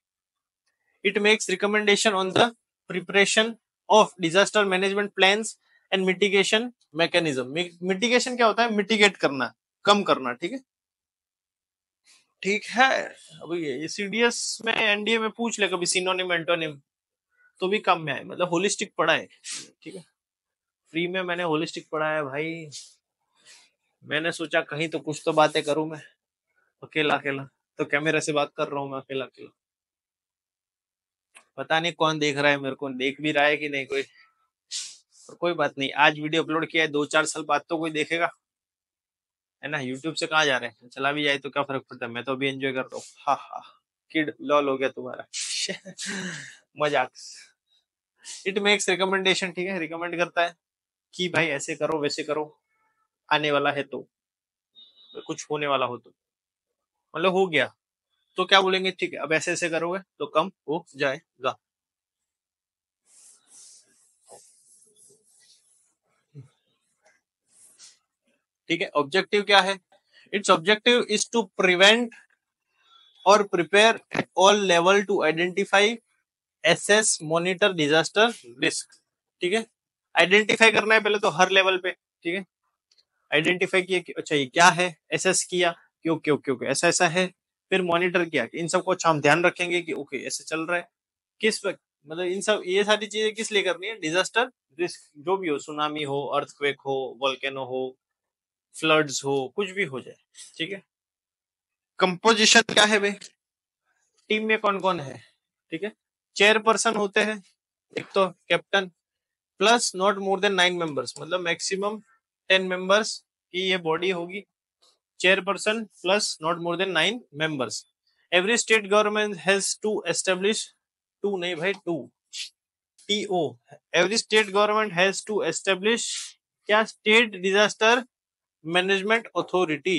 It makes recommendation on the preparation of disaster management plans and mitigation mechanism. Mitigation क्या होता है, मिटिगेट करना, कम करना, ठीक है, ठीक है। अभी ये CDS में NDA में पूछ ले कभी सिनोनिम एंटोनिम, तो भी कम में आए, मतलब होलिस्टिक पढ़ा है, ठीक है। फ्री में मैंने होलिस्टिक पढ़ा है भाई, मैंने सोचा कहीं तो कुछ तो बातें करूं मैं, अकेला अकेला, तो कैमरा से बात कर रहा हूँ मैं अकेला अकेला, पता नहीं कौन देख रहा है, मेरे को देख भी रहा है कि नहीं कोई, पर कोई बात नहीं, आज वीडियो अपलोड किया है, 2-4 साल बाद तो कोई देखेगा, है ना। यूट्यूब से कहाँ जा रहे हैं, चला भी जाए तो क्या फर्क पड़ता है, मैं तो अभी एंजॉय कर रहा हूँ, हा हा, किड लॉल हो गया तुम्हारा मजाक। इट मेक्स रिकमेंडेशन, ठीक है, रिकमेंड करता है कि भाई ऐसे करो वैसे करो, आने वाला है तो, कुछ होने वाला हो तो, मतलब हो गया तो क्या बोलेंगे, ठीक है अब ऐसे ऐसे करोगे तो कम हो जाएगा। ठीक है, ऑब्जेक्टिव क्या है, it's objective is to prevent और prepare at all level to identify, assess, monitor disaster risk, ठीक है। आइडेंटिफाई करना है पहले तो हर लेवल पे, ठीक है। आइडेंटिफाई किया कि अच्छा ये क्या है, एसेस किया कि ओके ओके ओके ऐसा ऐसा है, फिर मॉनिटर किया कि इन सबको अच्छा हम ध्यान रखेंगे कि ओके ऐसे चल रहा है, किस मतलब इन सब ये सारी चीजें किस लिए करनी है? डिजास्टर रिस्क जो भी हो, सुनामी हो, अर्थक्वेक हो, वोल्केनो हो, फ्लड्स हो, कुछ भी हो जाए, ठीक है। कंपोजिशन क्या है भाई? टीम में कौन कौन है, ठीक है। चेयरपर्सन होते हैं, एक तो captain, plus not more than 9 members, मतलब मैक्सिमम 10 मेंबर्स की ये बॉडी होगी। Chairperson plus not more than 9 members. Every state government has to establish, to नहीं भाई, to, T O, every state government has to establish क्या? State disaster management authority.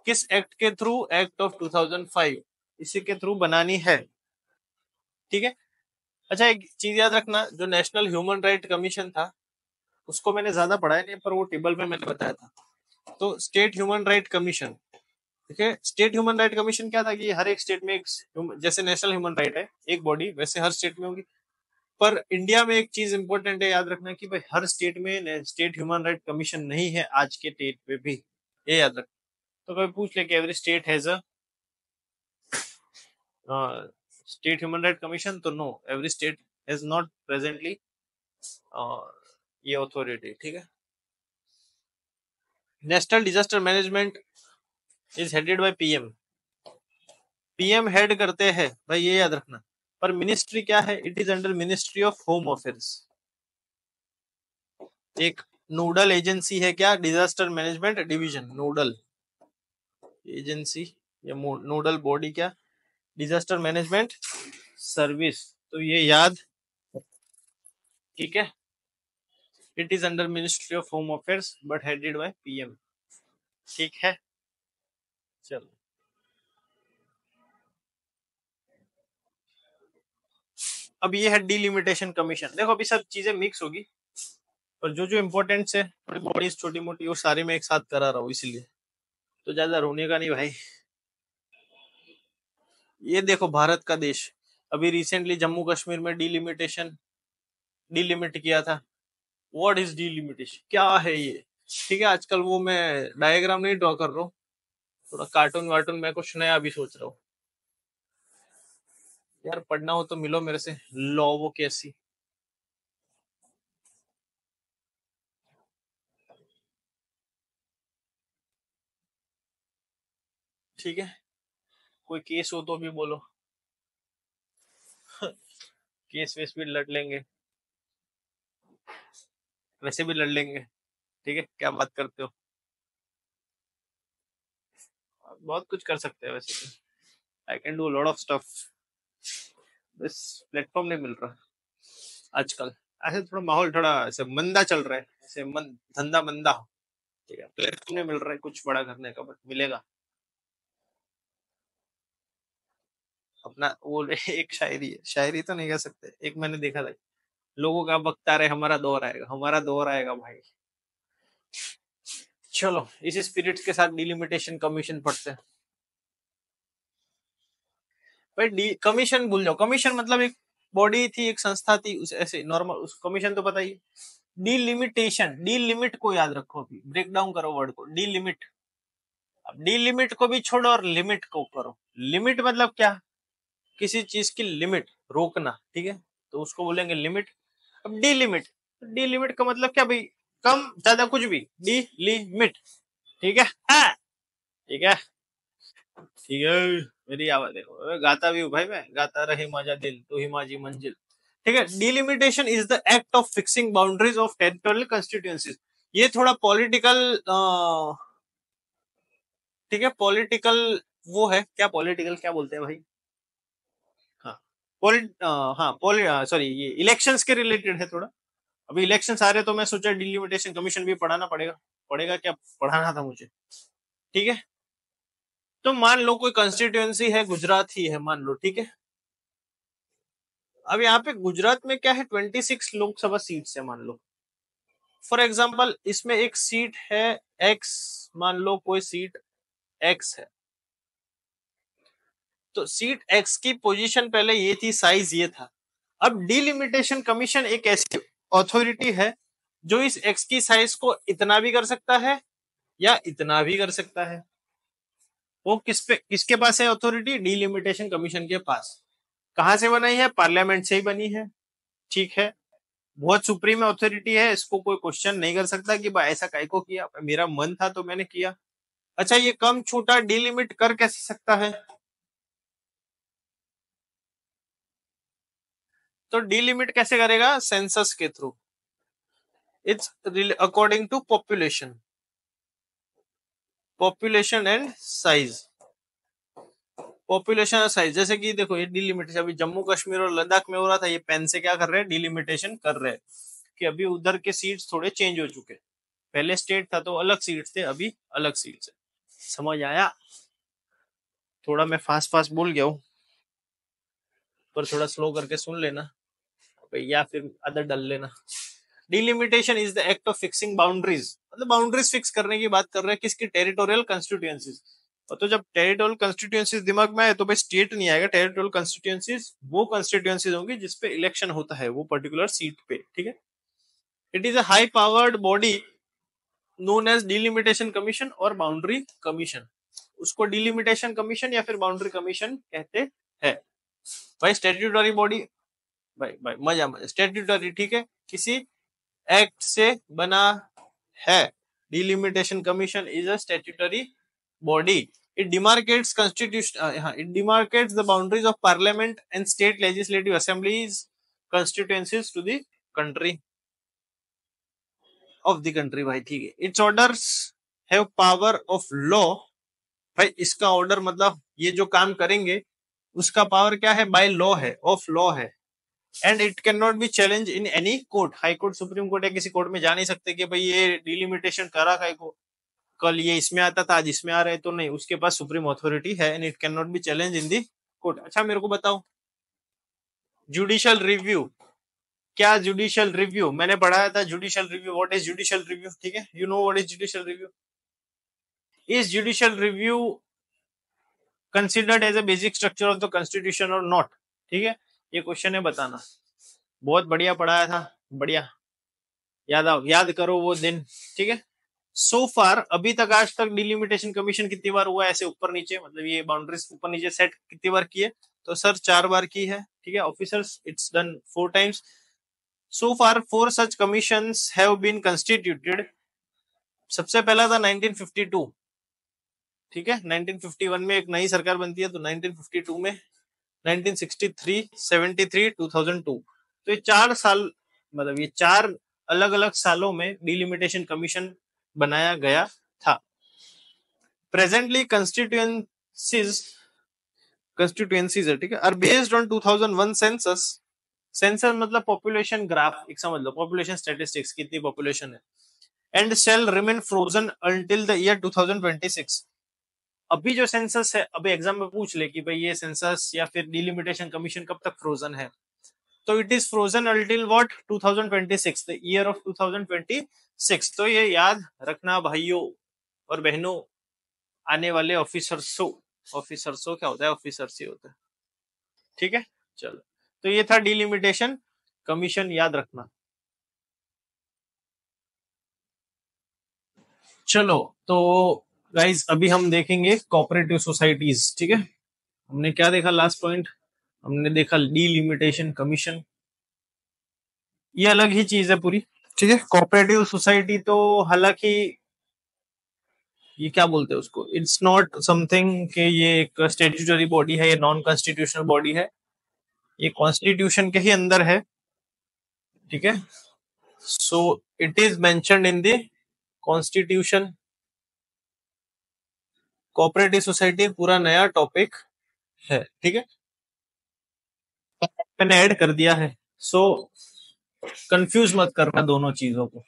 किस act के थ्रू? एक्ट ऑफ 2005, इसी के थ्रू बनानी है, ठीक है। अच्छा, एक चीज याद रखना, जो नेशनल ह्यूमन राइट कमीशन था, उसको मैंने ज्यादा पढ़ाया नहीं, पर वो टेबल में मैंने बताया था। तो स्टेट ह्यूमन राइट कमीशन, ठीक है। स्टेट ह्यूमन राइट कमीशन क्या था कि हर एक स्टेट में एक, जैसे नेशनल ह्यूमन राइट है एक बॉडी, वैसे हर स्टेट में होगी। पर इंडिया में एक चीज इंपॉर्टेंट है याद रखना कि भाई हर स्टेट में स्टेट ह्यूमन राइट कमीशन नहीं है आज के डेट पे भी, ये याद रख। तो कभी पूछ ले कि every state has a state human right commission, तो no, every state has not presently ये अथॉरिटी, ठीक है। National disaster management is headed by PM, PM head करते हैं भाई, ये याद रखना। पर मिनिस्ट्री क्या है? It is under ministry of home affairs. एक नोडल एजेंसी है क्या? Disaster management division, nodal agency या नोडल बॉडी क्या? Disaster management service. तो ये याद, ठीक है। It is under ministry of home affairs but headed by PM, ठीक है। चलो, अब ये है डिलिमिटेशन कमीशन। देखो अभी सब चीजें मिक्स होगी, पर जो जो इम्पोर्टेंट है, थोड़ी बॉडीज छोटी मोटी, वो सारी मैं एक साथ करा रहा हूँ, इसलिए तो ज्यादा रोने का नहीं भाई। ये देखो भारत का देश, अभी रिसेंटली जम्मू कश्मीर में डिलिमिटेशन, डिलिमिट किया था। व्हाट इज डिलिमिटेशन, क्या है ये? ठीक है, आजकल वो मैं डायग्राम नहीं ड्रॉ कर रहा हूँ, थोड़ा कार्टून वार्टून मैं कुछ नया भी सोच रहा हूँ। यार पढ़ना हो तो मिलो मेरे से, लॉ वो कैसी, ठीक है। कोई केस हो तो भी बोलो, केस वेस भी लड़ लेंगे, वैसे भी लड़ लेंगे, ठीक है। क्या बात करते हो, बहुत कुछ कर सकते हैं वैसे तो, I can do lot of stuff, बस प्लेटफॉर्म नहीं मिल रहा आजकल। ऐसे थोड़ा माहौल थोड़ा ऐसे मंदा चल रहा है, ऐसे धंधा मंदा, ठीक है। प्लेटफॉर्म नहीं मिल रहा है कुछ बड़ा करने का, बट मिलेगा अपना वो। एक शायरी है, शायरी तो नहीं कह सकते, एक मैंने देखा था, लोगों का वक्त आ रहा है, हमारा दौर आएगा, हमारा दौर आएगा भाई। चलो इस स्पिरिट के साथ डिलिमिटेशन कमीशन पढ़ते हैं भाई। कमीशन भूल जाओ, कमीशन मतलब एक बॉडी थी, एक संस्था थी, उस ऐसे नॉर्मल, उस कमीशन तो पता ही। डिलिमिटेशन, डिलिमिट को याद रखो, अभी ब्रेक डाउन करो वर्ड को, डिलिमिट। अब डिलिमिट को भी छोड़ो और लिमिट को करो। लिमिट मतलब क्या? किसी चीज की लिमिट, रोकना, ठीक है, तो उसको बोलेंगे लिमिट। अब डिलिमिट, डिलिमिट का मतलब क्या भाई? कम ज्यादा कुछ भी, डी लिमिट, ठीक है। हाँ, ठीक है, ठीक है। मेरी आवाज देखो, गाता भी हूँ भाई, मैं गाता रहे मजा दिल, तू ही माझी मंजिल, ठीक है। Delimitation is the act of fixing boundaries of territorial constituencies. ये थोड़ा पॉलिटिकल, ठीक है, पॉलिटिकल वो है क्या, पॉलिटिकल क्या बोलते हैं भाई? हाँ, हाँ सॉरी, ये इलेक्शंस के रिलेटेड है थोड़ा। अभी इलेक्शंस आ रहे तो मैं सोचा डिलिमिटेशन कमीशन भी पढ़ाना पड़ेगा, पड़ेगा क्या, पढ़ाना था मुझे, ठीक है। तो मान लो कोई कंस्टिट्यूएंसी है, गुजरात ही है मान लो, ठीक है। अब यहाँ पे गुजरात में क्या है, 26 लोकसभा सीट्स है मान लो। फॉर एग्जाम्पल इसमें एक सीट है एक्स, मान लो कोई सीट एक्स है, तो सीट एक्स की पोजीशन पहले ये थी, साइज ये था। अब डिलिमिटेशन कमीशन एक ऐसी अथॉरिटी है जो इस एक्स की साइज को इतना भी कर सकता है या इतना भी कर सकता है। वो किसके पास है अथॉरिटी? डिलिमिटेशन कमीशन के पास। कहां से बनाई है? पार्लियामेंट से ही बनी है। ठीक है, बहुत सुप्रीम अथॉरिटी है, इसको कोई क्वेश्चन नहीं कर सकता कि भाई ऐसा काय को किया, मेरा मन था तो मैंने किया। अच्छा, ये कम छोटा डिलिमिट कर कैसे सकता है? तो डिलिमिट कैसे करेगा? सेंसस के थ्रू। It's according to population, population and size. Population और साइज, जैसे कि देखो ये डिलिमिटेशन अभी जम्मू कश्मीर और लद्दाख में हो रहा था, ये पेन से क्या कर रहे हैं? डिलिमिटेशन कर रहे हैं कि अभी उधर के सीट्स थोड़े चेंज हो चुके, पहले स्टेट था तो अलग सीट्स थे, अभी अलग सीट्स है। समझ आया? थोड़ा मैं फास्ट फास्ट बोल गया हूँ, पर थोड़ा स्लो करके सुन लेना या फिर आदत डाल लेना। Delimitation is the act of fixing boundaries, मतलब बाउंड्रीज फिक्स करने की बात कर रहे हैं, किसकी? Territorial constituencies. और तो जब टेरिटोरियल कंस्टिट्यूएंसीज दिमाग में आए तो भाई स्टेट नहीं आएगा, टेरिटोरियल कंस्टिट्यूएंसीज वो कंस्टिट्यूएंसीज होंगी जिसपे इलेक्शन होता है वो पर्टिकुलर सीट पे, ठीक है। It is a high powered body known as delimitation commission और बाउंड्री कमीशन। उसको डिलिमिटेशन कमीशन या फिर बाउंड्री कमीशन कहते हैं। भाई स्टैट्यूटरी बॉडी, भाई भाई मजा मजा, स्टैट्यूटरी ठीक है, किसी एक्ट से बना है। Delimitation commission is a statutory body. It demarcates constitution, it demarcates the boundaries of parliament and state legislative assemblies constituencies to the country of the country भाई, ठीक है। It's orders have power of law. भाई इसका order मतलब ये जो काम करेंगे उसका पावर क्या है? बाय लॉ है, ऑफ लॉ है। And it can not be challenge in any court, high court, supreme court या किसी कोर्ट में जा नहीं सकते कि भाई ये डिलिमिटेशन करा काय को, कल ये इसमें आता था आज इसमें आ रहा है, तो नहीं, उसके पास सुप्रीम अथॉरिटी है and it can not be challenge in the court. अच्छा मेरे को बताओ, जुडिशियल रिव्यू क्या? जुडिशियल रिव्यू मैंने पढ़ाया था, judicial review, what is judicial review, ठीक है, you know what is judicial review. Is judicial review considered as a basic structure of the constitution और नॉट? ठीक है, ये क्वेश्चन है, बताना। बहुत बढ़िया पढ़ाया था, बढ़िया, याद करो वो दिन, ठीक है। सो फार अभी तक, आज तक डिलिमिटेशन कमीशन कितनी बार हुआ ऐसे ऊपर नीचे, मतलब ये बाउंड्रीज ऊपर नीचे सेट कितनी बार की है? तो सर 4 बार की है, ठीक है। Officers it's done 4 times. So far 4 such commissions have been constituted. सबसे पहला था 1952, ठीक है। 1951 में एक नई सरकार बनती है, तो 1952 में, 1963, 73, 2002। तो ये 4 साल, मतलब ये 4 अलग अलग सालों में डिलिमिटेशन कमीशन बनाया गया था। प्रेजेंटली कंस्टिट्यूएंसीज है, ठीक है, are based on 2001 census. Census मतलब पॉपुलेशन ग्राफ, एक समझ लो, पॉपुलेशन स्टैटिस्टिक्स, कितनी पॉपुलेशन है। And shall remain frozen until the year 2026। अभी जो सेंसस है, अभी एग्जाम में पूछ ले कि भाई ये सेंसस या फिर डिलिमिटेशन कमीशन कब तक फ्रोजन है, तो it is frozen until what? 2026, the year of 2026। तो ये याद रखना भाइयों और बहनों, आने वाले ऑफिसर्सो क्या होता है? ऑफिसर्स ही होता है, ठीक है। चलो, तो ये था डिलिमिटेशन कमीशन, याद रखना। चलो, तो गाइस अभी हम देखेंगे कोऑपरेटिव सोसाइटीज, ठीक है। हमने क्या देखा लास्ट पॉइंट? हमने देखा डिलिमिटेशन कमीशन, ये अलग ही चीज है पूरी, ठीक है। कोऑपरेटिव सोसाइटी तो हालांकि ये क्या बोलते हैं उसको, इट्स नॉट समथिंग कि ये एक स्टेट्यूटरी बॉडी है, ये नॉन कॉन्स्टिट्यूशनल बॉडी है, ये कॉन्स्टिट्यूशन के ही अंदर है, ठीक है। So it is mentioned in the constitution. Cooperative society पूरा नया टॉपिक है, ठीक है, मैंने ऐड कर दिया है। सो कंफ्यूज मत करना दोनों चीजों को,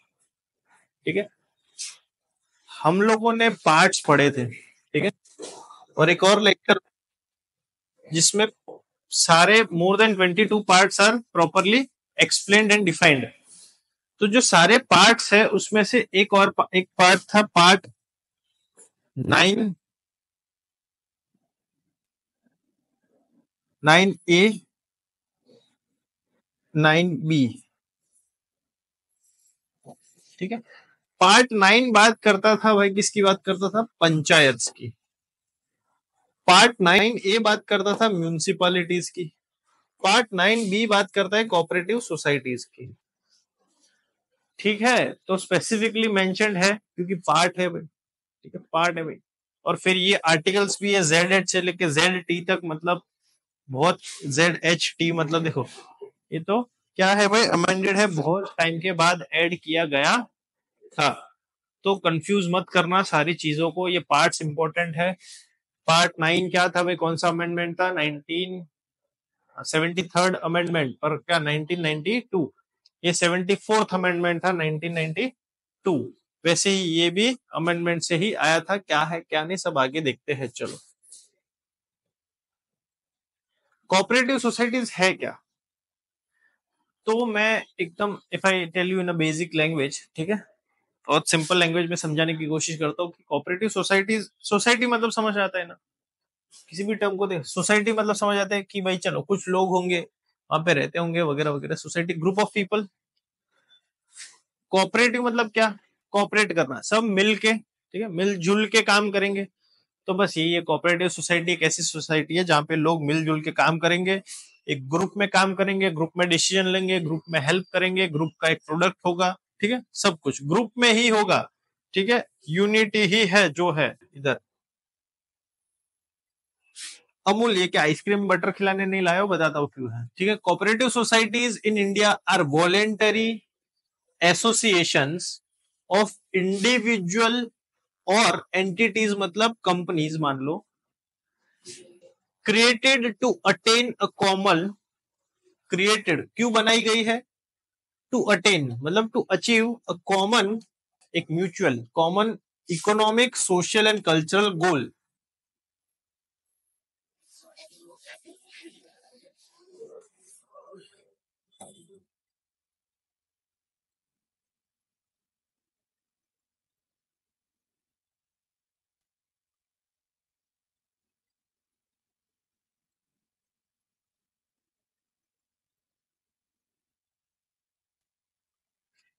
ठीक है। हम लोगों ने पार्ट्स पढ़े थे, ठीक है, और एक और लेक्चर जिसमें सारे more than 22 parts are properly explained and defined. तो जो सारे पार्ट्स है उसमें से एक पार्ट था, पार्ट 9, 9A, 9B, ठीक है। पार्ट 9 बात करता था भाई, किसकी बात करता था? पंचायत की। पार्ट 9A बात करता था म्यूनिसिपैलिटीज की, पार्ट 9B बात करता है कोऑपरेटिव सोसाइटीज की, ठीक है। तो स्पेसिफिकली मेंशन्ड है क्योंकि पार्ट है भाई, ठीक है, पार्ट है भाई। और फिर ये आर्टिकल्स भी है ZH से लेके ZT तक, मतलब बहुत, ZHT मतलब देखो, ये तो क्या है भाई, अमेंडेड है, बहुत टाइम के बाद ऐड किया गया था। तो कंफ्यूज मत करना सारी चीजों को, ये पार्ट्स इंपॉर्टेंट है। पार्ट 9 क्या था भाई, कौन सा अमेंडमेंट था, 1973 अमेंडमेंट, पर क्या 1992, ये 74th अमेंडमेंट था 1992। वैसे ही ये भी अमेंडमेंट से ही आया था, क्या है क्या नहीं सब आगे देखते हैं, चलो। कोऑपरेटिव सोसाइटीज है क्या, तो मैं एकदम, if I tell you in a basic language, ठीक है, और सिंपल लैंग्वेज में समझाने की कोशिश करता हूँ कि कोऑपरेटिव सोसाइटीज, सोसाइटी मतलब समझ आता है ना, किसी भी टर्म को देख, सोसाइटी मतलब समझ आता है कि भाई चलो कुछ लोग होंगे वहां पे रहते होंगे वगैरह वगैरह, society group of people. Cooperative मतलब क्या, कोऑपरेट करना, सब मिल के, ठीक है, मिलजुल के काम करेंगे। तो बस यही है, कोऑपरेटिव सोसाइटी एक ऐसी सोसाइटी है जहाँ पे लोग मिलजुल के काम करेंगे, एक ग्रुप में काम करेंगे, ग्रुप में डिसीजन लेंगे, ग्रुप में हेल्प करेंगे, ग्रुप का एक प्रोडक्ट होगा, ठीक है, सब कुछ ग्रुप में ही होगा, ठीक है, यूनिटी ही है जो है इधर। अमूल ये क्या आइसक्रीम बटर खिलाने नहीं लाया हो, बताता हूँ क्यों है, ठीक है। Cooperative societies in India are voluntary associations of individual और एंटिटीज, मतलब कंपनीज मान लो, created to attain a common, created क्यों बनाई गई है, टू अटेन मतलब टू अचीव अ कॉमन, एक mutual common economic social and cultural goal.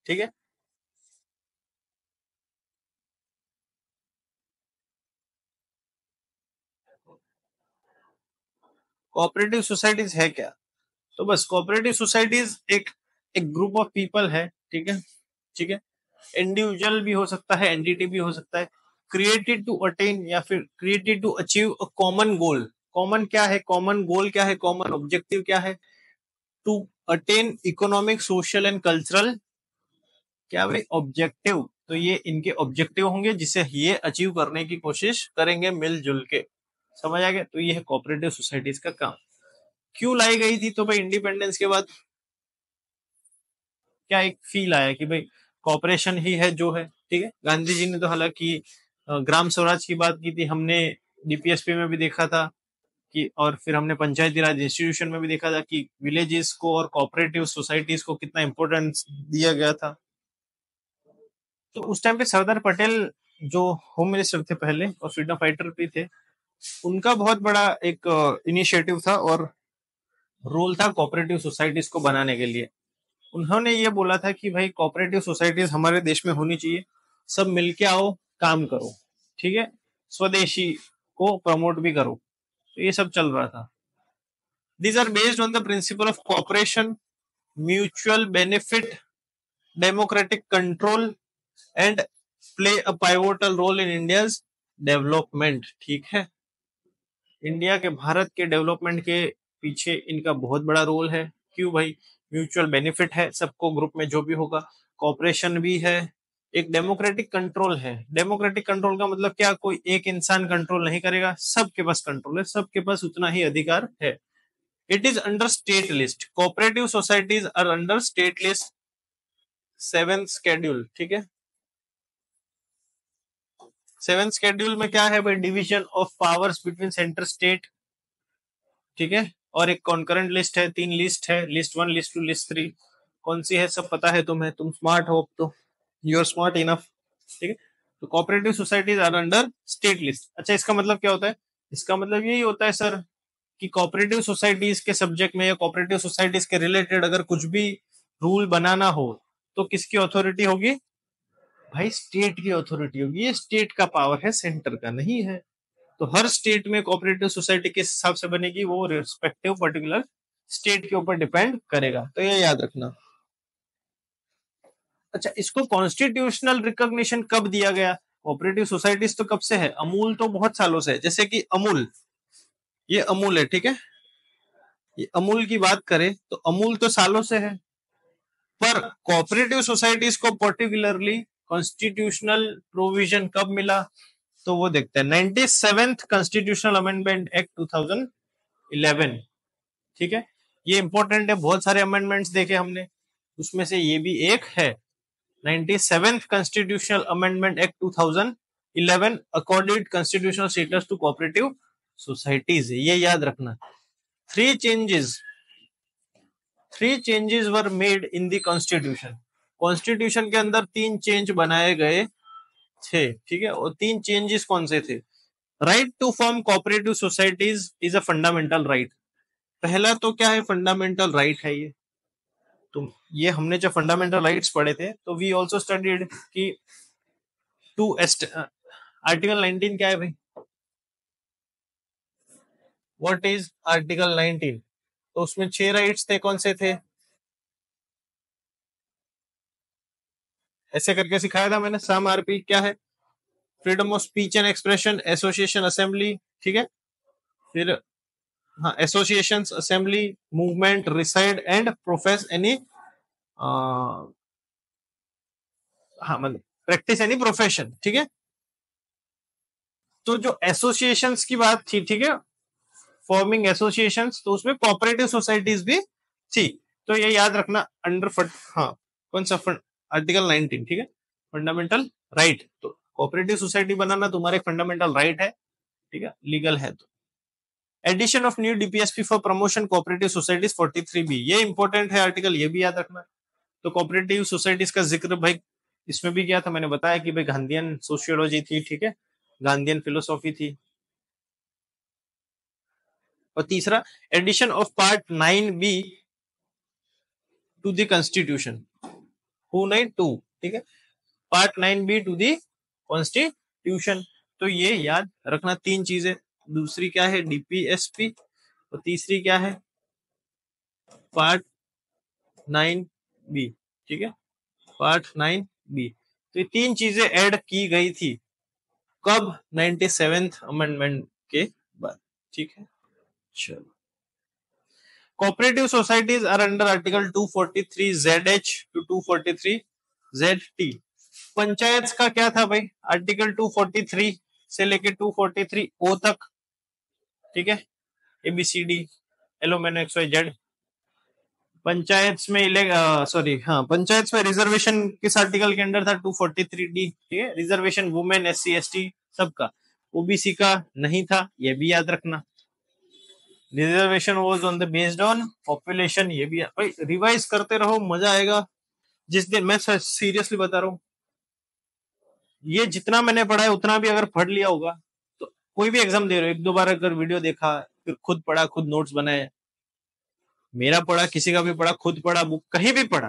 ठीक है, कोऑपरेटिव सोसाइटीज है क्या, तो बस कोऑपरेटिव सोसाइटीज एक एक ग्रुप ऑफ पीपल है, ठीक है, ठीक है, इंडिविजुअल भी हो सकता है, एंटिटी भी हो सकता है, क्रिएटेड टू अटेन या फिर created to achieve a common goal. Common क्या है, कॉमन गोल क्या है, कॉमन ऑब्जेक्टिव क्या है, to attain economic social and cultural, क्या भाई ऑब्जेक्टिव, तो ये इनके ऑब्जेक्टिव होंगे जिसे ये अचीव करने की कोशिश करेंगे मिलजुल के, समझ आ गया। तो ये है कोऑपरेटिव सोसाइटीज का काम। क्यों लाई गई थी, तो भाई इंडिपेंडेंस के बाद क्या एक फील आया कि भाई कॉपरेशन ही है जो है, ठीक है। गांधी जी ने तो हालांकि ग्राम स्वराज की बात की थी, हमने DPSP में भी देखा था कि, और फिर हमने पंचायती राज इंस्टीट्यूशन में भी देखा था कि विलेजेस को और कोऑपरेटिव सोसाइटीज को कितना इंपॉर्टेंस दिया गया था। तो उस टाइम पे सरदार पटेल जो होम मिनिस्टर थे पहले और फ्रीडम फाइटर भी थे, उनका बहुत बड़ा एक इनिशिएटिव था और रोल था कोऑपरेटिव सोसाइटीज को बनाने के लिए। उन्होंने ये बोला था कि भाई कोऑपरेटिव सोसाइटीज हमारे देश में होनी चाहिए, सब मिलके आओ, काम करो, ठीक है, स्वदेशी को प्रमोट भी करो, तो ये सब चल रहा था। These are based on the principle of cooperation, mutual benefit, democratic control and play a pivotal role in India's development, ठीक है। इंडिया के, भारत के डेवलपमेंट के पीछे इनका बहुत बड़ा रोल है। क्यों भाई, म्यूचुअल बेनिफिट है सबको, ग्रुप में जो भी होगा, कॉपरेशन भी है, एक डेमोक्रेटिक कंट्रोल है। डेमोक्रेटिक कंट्रोल का मतलब क्या, कोई एक इंसान कंट्रोल नहीं करेगा, सबके पास कंट्रोल है, सबके पास उतना ही अधिकार है। It is under state list, cooperative societies are under state list 7th schedule, ठीक है। 7th शेड्यूल में क्या है भाई, division of powers between centre state, ठीक है, और एक कॉन्करेंट लिस्ट है, 3 लिस्ट है, लिस्ट 1, लिस्ट 2, लिस्ट 3। कौन सी है सब पता है तुम्हें, तुम स्मार्ट हो, तो यू आर स्मार्ट इनफ, ठीक है। तो cooperative societies are under state list. अच्छा, इसका मतलब क्या होता है, इसका मतलब यही होता है सर कि कोऑपरेटिव सोसाइटीज के सब्जेक्ट में या कोऑपरेटिव सोसाइटीज के रिलेटेड अगर कुछ भी रूल बनाना हो तो किसकी अथॉरिटी होगी, भाई स्टेट की अथॉरिटी होगी। ये स्टेट का पावर है, सेंटर का नहीं है। तो हर स्टेट में कोऑपरेटिव सोसाइटी किस हिसाब से बनेगी, वो रिस्पेक्टिव पर्टिकुलर स्टेट के ऊपर डिपेंड करेगा, तो ये याद रखना। अच्छा, इसको कॉन्स्टिट्यूशनल रिकॉग्निशन कब दिया गया? कोऑपरेटिव सोसाइटीज तो कब से है, अमूल तो बहुत सालों से है। जैसे कि अमूल, ये अमूल है, ठीक है, ये अमूल की बात करें तो अमूल तो सालों से है, पर कोऑपरेटिव सोसाइटीज को पर्टिकुलरली कॉन्स्टिट्यूशनल प्रोविजन कब मिला, तो वो देखते हैं 97th कॉन्स्टिट्यूशनल अमेंडमेंट एक्ट 2011, ठीक है। ये इंपॉर्टेंट है, बहुत सारे अमेंडमेंट्स देखे हमने, उसमें से ये भी एक है। 97th constitutional amendment act 2011 accorded constitutional status to cooperative societies, ये याद रखना। Three changes were made in the constitution, constitution के अंदर 3 चेंज बनाए गए थे, ठीक है। और 3 चेंजेस कौन से थे? Right to form cooperative societies is a fundamental right. पहला तो क्या है, फंडामेंटल राइट है ये। तो ये हमने जब फंडामेंटल राइट्स पढ़े थे तो वी आल्सो स्टडीड कि टू आर्टिकल 19 क्या है भाई, व्हाट इज आर्टिकल 19? तो उसमें 6 राइट्स थे, कौन से थे? ऐसे करके सिखाया था मैंने, सम आरपी क्या है, freedom of speech and expression, association, assembly, ठीक है। फिर हाँ, association, assembly, movement, reside and profess any, हाँ मतलब प्रैक्टिस एनी प्रोफेशन, ठीक है। तो जो एसोसिएशंस की बात थी, ठीक है, फॉर्मिंग एसोसिएशंस, तो उसमें कोऑपरेटिव सोसाइटीज भी थी। तो ये याद रखना अंडर हाँ, कौन सा आर्टिकल 19, ठीक है, फंडामेंटल राइट। तो कोऑपरेटिव सोसाइटी बनाना तुम्हारे फंडामेंटल राइट है, ठीक है, लीगल है। तो addition of new DPSP for promotion cooperative societies 43B, ये इंपॉर्टेंट है आर्टिकल, ये भी याद रखना। तो कोऑपरेटिव सोसाइटीज का जिक्र भाई इसमें भी किया था, मैंने बताया कि भाई गांधीयन सोशियोलॉजी थी, ठीक है, गांधीयन फिलोसॉफी थी। और तीसरा, addition of part 9B to the constitution, हु नहीं टू, ठीक है, part 9B to the constitution. तो ये याद रखना 3 चीजें। दूसरी क्या है, डीपीएसपी, और तीसरी क्या है, पार्ट 9B, ठीक है, पार्ट 9B। तो ये 3 चीजें ऐड की गई थी कब, 97th अमेंडमेंट के बाद, ठीक है। चलो, cooperative societies are under article 243 ZH to 243 ZT। Panchayat का क्या था भाई, आर्टिकल 243 से लेके 243 O तक, ठीक है, ABCD एलोमेनो XYZ। पंचायत में सॉरी हाँ, पंचायत में रिजर्वेशन किस आर्टिकल के अंडर था, 243D, ठीक है, रिजर्वेशन वुमेन, SC ST सबका, ओबीसी का नहीं था, ये भी याद रखना। Reservation was on the based on population, ये भी भाई रिवाइज करते रहो, मजा आएगा। जिस दिन मैं सीरियसली बता रहा हूँ, ये जितना मैंने पढ़ा है उतना भी अगर पढ़ लिया होगा तो कोई भी एग्जाम दे रहे हो, 1-2 बार अगर वीडियो देखा, फिर खुद पढ़ा, खुद नोट्स बनाए, मेरा पढ़ा, किसी का भी पढ़ा, खुद पढ़ा, बुक कहीं भी पढ़ा,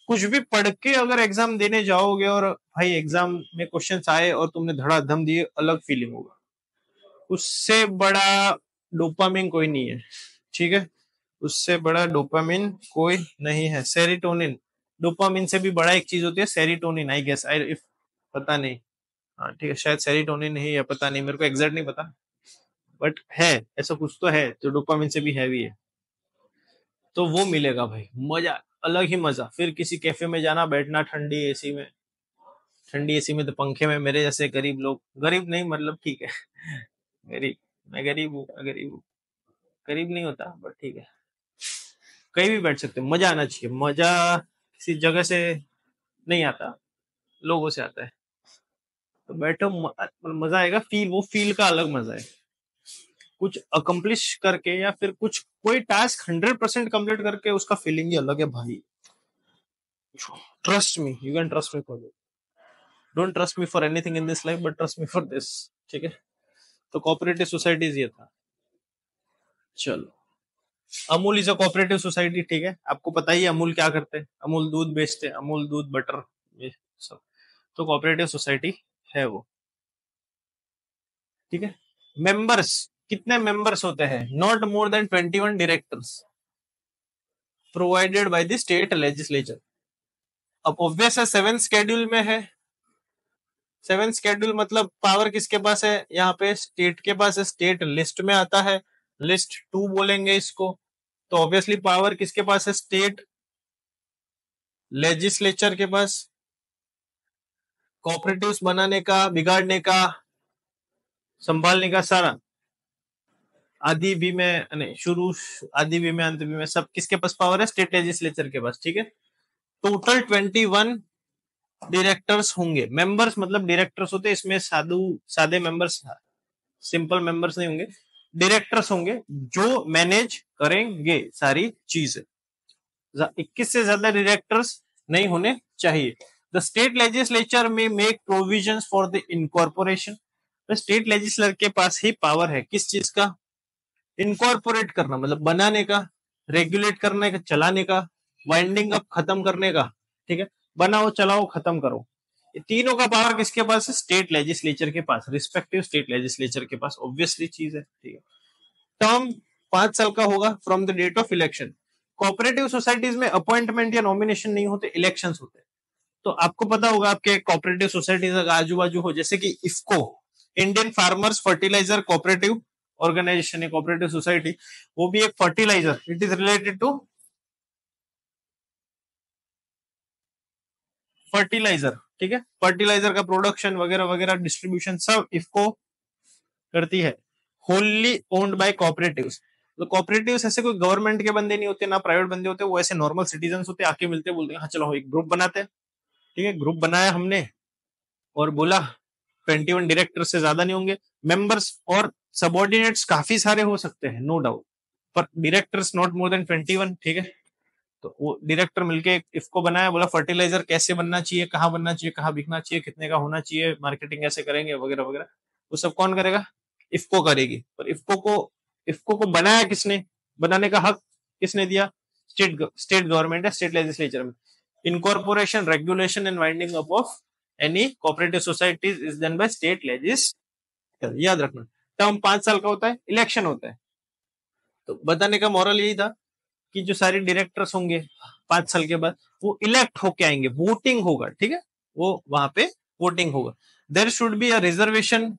कुछ भी पढ़ के अगर एग्जाम देने जाओगे और भाई एग्जाम में क्वेश्चंस आए और तुमने धड़ाधम दिए, अलग फीलिंग होगा। उससे बड़ा डोपामिन कोई नहीं है, ठीक है, उससे बड़ा डोपामिन कोई नहीं है। सेरोटोनिन, डोपामिन से भी बड़ा एक चीज होती है serotonin, I guess, I if, पता नहीं, हाँ ठीक है, शायद सेरोटोनिन ही है, पता नहीं, मेरे को एग्जैक्ट नहीं पता, बट है ऐसा कुछ तो है जो डोपामिन से भी हैवी है। तो वो मिलेगा भाई, मजा, अलग ही मजा। फिर किसी कैफे में जाना, बैठना ठंडी एसी में, ठंडी एसी में तो पंखे में, मेरे जैसे गरीब लोग, गरीब नहीं मतलब ठीक है, गरीब, मैं गरीब हूँ, मैं गरीब हूँ, गरीब नहीं होता बट ठीक है, कहीं भी बैठ सकते, मजा आना चाहिए। मजा किसी जगह से नहीं आता, लोगों से आता है। तो बैठो, मजा आएगा, फील, वो फील का अलग मजा है। कुछ अकम्प्लिश करके या फिर कुछ कोई टास्क 100% कंप्लीट करके उसका फीलिंग ही अलग है भाई। Trust me, you can trust me for this, don't trust me for anything in this life but trust me for this, ठीक है। तो कोऑपरेटिव सोसाइटीज ये था। चलो, Amul is a cooperative society, ठीक है, आपको पता ही है अमूल क्या करते हैं, अमूल दूध बेचते हैं, अमूल दूध, बटर, ये सब। तो कोऑपरेटिव सोसाइटी है वो, ठीक है। मेंबर्स, कितने मेंबर्स होते हैं, not more then 21 directors, provided by the state legislature. अब ऑब्वियस है सेवन शेड्यूल में है, सेवन शेड्यूल मतलब पावर किसके पास है, यहाँ पे स्टेट के पास है, स्टेट लिस्ट में आता है, लिस्ट 2 बोलेंगे इसको। तो ऑब्वियसली पावर किसके पास है, स्टेट लेजिस्लेचर के पास, कोऑपरेटिव्स बनाने का, बिगाड़ने का, संभालने का सारा, आदि भी में नहीं शुरू, आदि भी में, अंत भी में, सब किसके पास पावर है, स्टेट लेजिस्लेचर के पास। ठीक है, टोटल 21 डायरेक्टर्स होंगे, मेंबर्स मतलब डायरेक्टर्स होते हैं इसमें, सादे मेंबर्स, सिंपल मेंबर्स नहीं होंगे, डायरेक्टर्स होंगे जो मैनेज करेंगे सारी चीजें। 21 से ज्यादा डायरेक्टर्स नहीं होने चाहिए। द स्टेट लेजिस्लेचर में make provision for the incorporation. State legislature के पास ही पावर है किस चीज का, इनकॉर्पोरेट करना मतलब बनाने का, रेगुलेट करने का, चलाने का, वाइंडिंग अप खत्म करने का। ठीक है, बनाओ चलाओ खत्म करो, ये तीनों का पावर किसके पास है, स्टेट लेजिस्लेचर के पास, रिस्पेक्टिव स्टेट लेजिस्लेचर के पास, ऑब्वियसली चीज है। ठीक है, टर्म 5 साल का होगा from the date of election. Cooperative societies में अपॉइंटमेंट या नॉमिनेशन नहीं होते, इलेक्शंस होते हैं। तो आपको पता होगा आपके कोऑपरेटिव सोसाइटीज आजू बाजू हो, जैसे कि IFFCO, Indian farmers fertilizer cooperative organization है, कोऑपरेटिव सोसाइटी, वो भी एक fertilizer, it is related to fertilizer. ठीक है, फर्टिलाइजर का प्रोडक्शन वगैरह वगैरह, डिस्ट्रीब्यूशन सब इफको करती है, होली ओन्ड बाय कोऑपरेटिव्स। तो कोऑपरेटिव्स ऐसे कोई गवर्नमेंट के बंदे नहीं होते, ना प्राइवेट बंदे होते, वो ऐसे नॉर्मल सिटीजन होते, आके मिलते, बोलते हैं हाँ चलो एक ग्रुप बनाते हैं। ठीक है, ग्रुप बनाया हमने और बोला 21 डायरेक्टर से ज्यादा नहीं होंगे, मेंबर्स और सबॉर्डिनेट्स काफी सारे हो सकते हैं नो डाउट, पर डायरेक्टर्स नॉट मोर देन 21। ठीक है, तो वो डायरेक्टर मिलके इसको बनाया, बोला फर्टिलाइजर कैसे बनना चाहिए, कहाँ बनना चाहिए, कहाँ बिकना चाहिए, कितने का होना चाहिए, मार्केटिंग कैसे करेंगे वगैरह वगैरह, वो सब कौन करेगा, इफको करेगी। पर इफको को बनाया किसने, बनाने का हक किसने दिया, स्टेट गवर्नमेंट है, स्टेट लेजिस्लेचर में। Incorporation, regulation and winding up of any cooperative societies is done by state legislature, याद रखना। टर्म 5 साल का होता है, इलेक्शन होता है। तो बताने का मॉरल यही था कि जो सारे डायरेक्टर्स होंगे 5 साल के बाद वो इलेक्ट होके आएंगे, वोटिंग होगा। ठीक है, वो वहां पे वोटिंग होगा। There should be a reservation,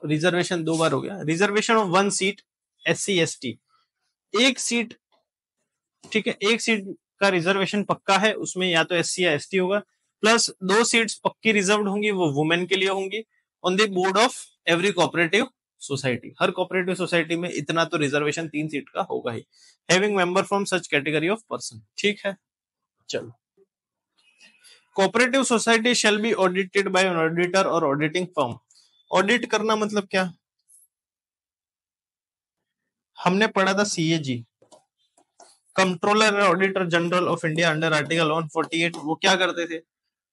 reservation 2 बार हो गया, reservation of 1 seat SC ST, एक सीट। ठीक है, एक सीट का रिजर्वेशन पक्का है, उसमें या तो SC या ST होगा, प्लस 2 सीट्स पक्की रिजर्व होंगी, वो वुमेन के लिए होंगी, on the board of every cooperative society. हर कोऑपरेटिव सोसाइटी में इतना तो रिजर्वेशन 3 सीट का होगा ही, having member from such category of person. ठीक है, चलो। Cooperative society shall be audited by an auditor और ऑडिटिंग फर्म। ऑडिट करना मतलब क्या, हमने पढ़ा था CAG, controller and auditor general of India, under article 148। वो क्या करते थे,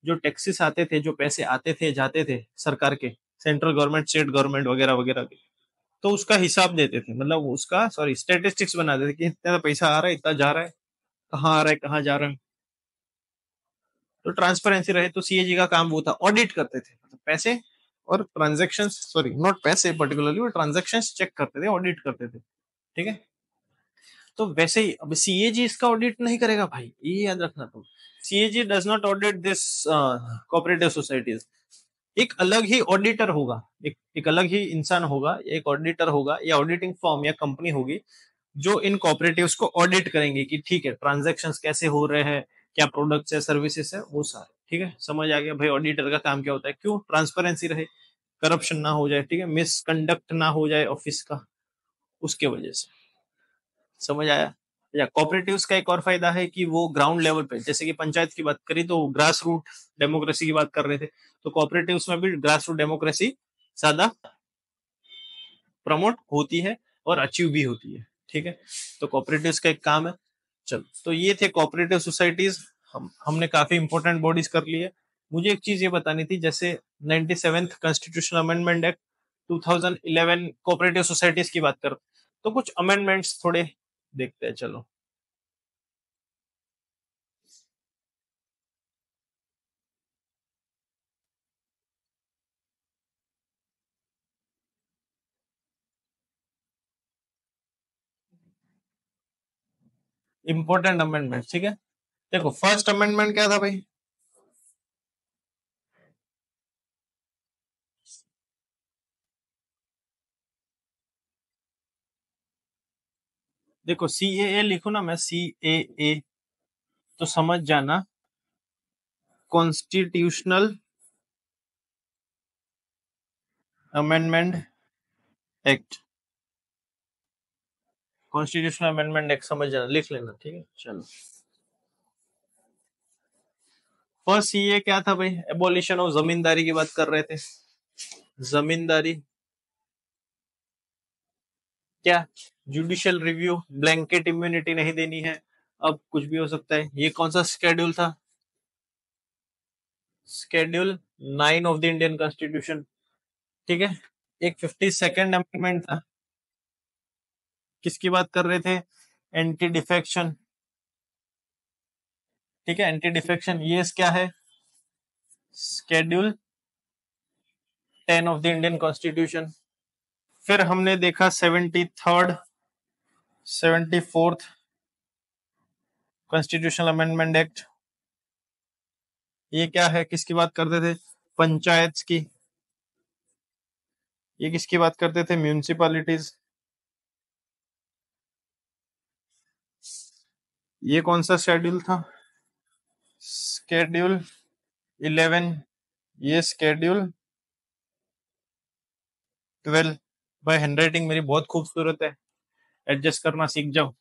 जो टैक्सेस आते थे, जो पैसे आते थे जाते थे सरकार के, सेंट्रल गवर्नमेंट, स्टेट गवर्नमेंट वगैरह वगैरह के, तो उसका हिसाब देते थे, मतलब उसका सॉरी स्टेटिस्टिक्स बनाते थे कि इतना पैसा आ रहा है, इतना जा रहा है, कहाँ आ रहा है, कहाँ जा रहा है। तो ट्रांसपेरेंसी रहे, तो CAG का काम वो था, ऑडिट करते थे, मतलब पैसे और ट्रांजेक्शन, सॉरी नॉट पैसे पर्टिकुलरली, वो ट्रांजेक्शन चेक करते थे, ऑडिट करते थे। ठीक है, तो वैसे ही अब CAG इसका ऑडिट नहीं करेगा भाई, ये याद रखना तुम। CAG does not audit this cooperative societies. एक अलग ही ऑडिटर होगा, एक अलग ही इंसान होगा, एक ऑडिटर होगा, या ऑडिटिंग फर्म या कंपनी होगी जो इन कॉपरेटिव्स को ऑडिट करेंगे कि ठीक है ट्रांजेक्शन्स कैसे हो रहे हैं, क्या प्रोडक्ट्स है, सर्विसेज है, वो सारे। ठीक है, समझ आ गया भाई ऑडिटर का काम क्या होता है, क्यों, ट्रांसपेरेंसी रहे, करप्शन ना हो जाए, ठीक है, मिसकंडक्ट ना हो जाए ऑफिस का, उसके वजह से। समझ आया। या कॉपरेटिव्स का एक और फायदा है कि वो ग्राउंड लेवल पे, जैसे कि पंचायत की बात करी तो ग्रास रूट डेमोक्रेसी की बात कर रहे थे, तो कॉपरेटिव्स में भी ग्रास रूट डेमोक्रेसी ज्यादा प्रमोट होती है और अचीव भी होती है। ठीक है, तो कॉपरेटिव्स का एक काम है। चलो, तो ये थे कॉपरेटिव सोसाइटीज, हमने काफी इंपॉर्टेंट बॉडीज कर ली है। मुझे एक चीज ये बतानी थी, जैसे 97th constitutional amendment act 2011 cooperative societies की बात कर, तो कुछ अमेंडमेंट्स थोड़े देखते हैं, चलो। इंपॉर्टेंट अमेंडमेंट, ठीक है। देखो फर्स्ट अमेंडमेंट क्या था भाई, देखो CAA लिखो ना मैं CAA, तो समझ जाना constitutional amendment act, constitutional amendment act समझ जाना, लिख लेना, ठीक है। चलो फर्स्ट CAA क्या था भाई, एबोलिशन ऑफ जमींदारी की बात कर रहे थे। जमींदारी क्या, जुडिशियल रिव्यू, ब्लैंकेट इम्यूनिटी नहीं देनी है, अब कुछ भी हो सकता है। ये कौन सा शेड्यूल था, schedule 9 of the Indian constitution, ठीक है। एक 52nd अमेंडमेंट था, किसकी बात कर रहे थे, एंटी डिफेक्शन, ठीक है। एंटी डिफेक्शन ये क्या है, schedule 10 of the Indian constitution. फिर हमने देखा 73rd 74th constitutional amendment act, ये क्या है, किसकी बात करते थे, पंचायत की। ये किसकी बात करते थे, म्यूनिसिपैलिटीज। ये कौन सा शेड्यूल था, शेड्यूल 11, ये शेड्यूल 12। भाई हैंडराइटिंग मेरी बहुत खूबसूरत है, एडजस्ट करना सीख जाओ,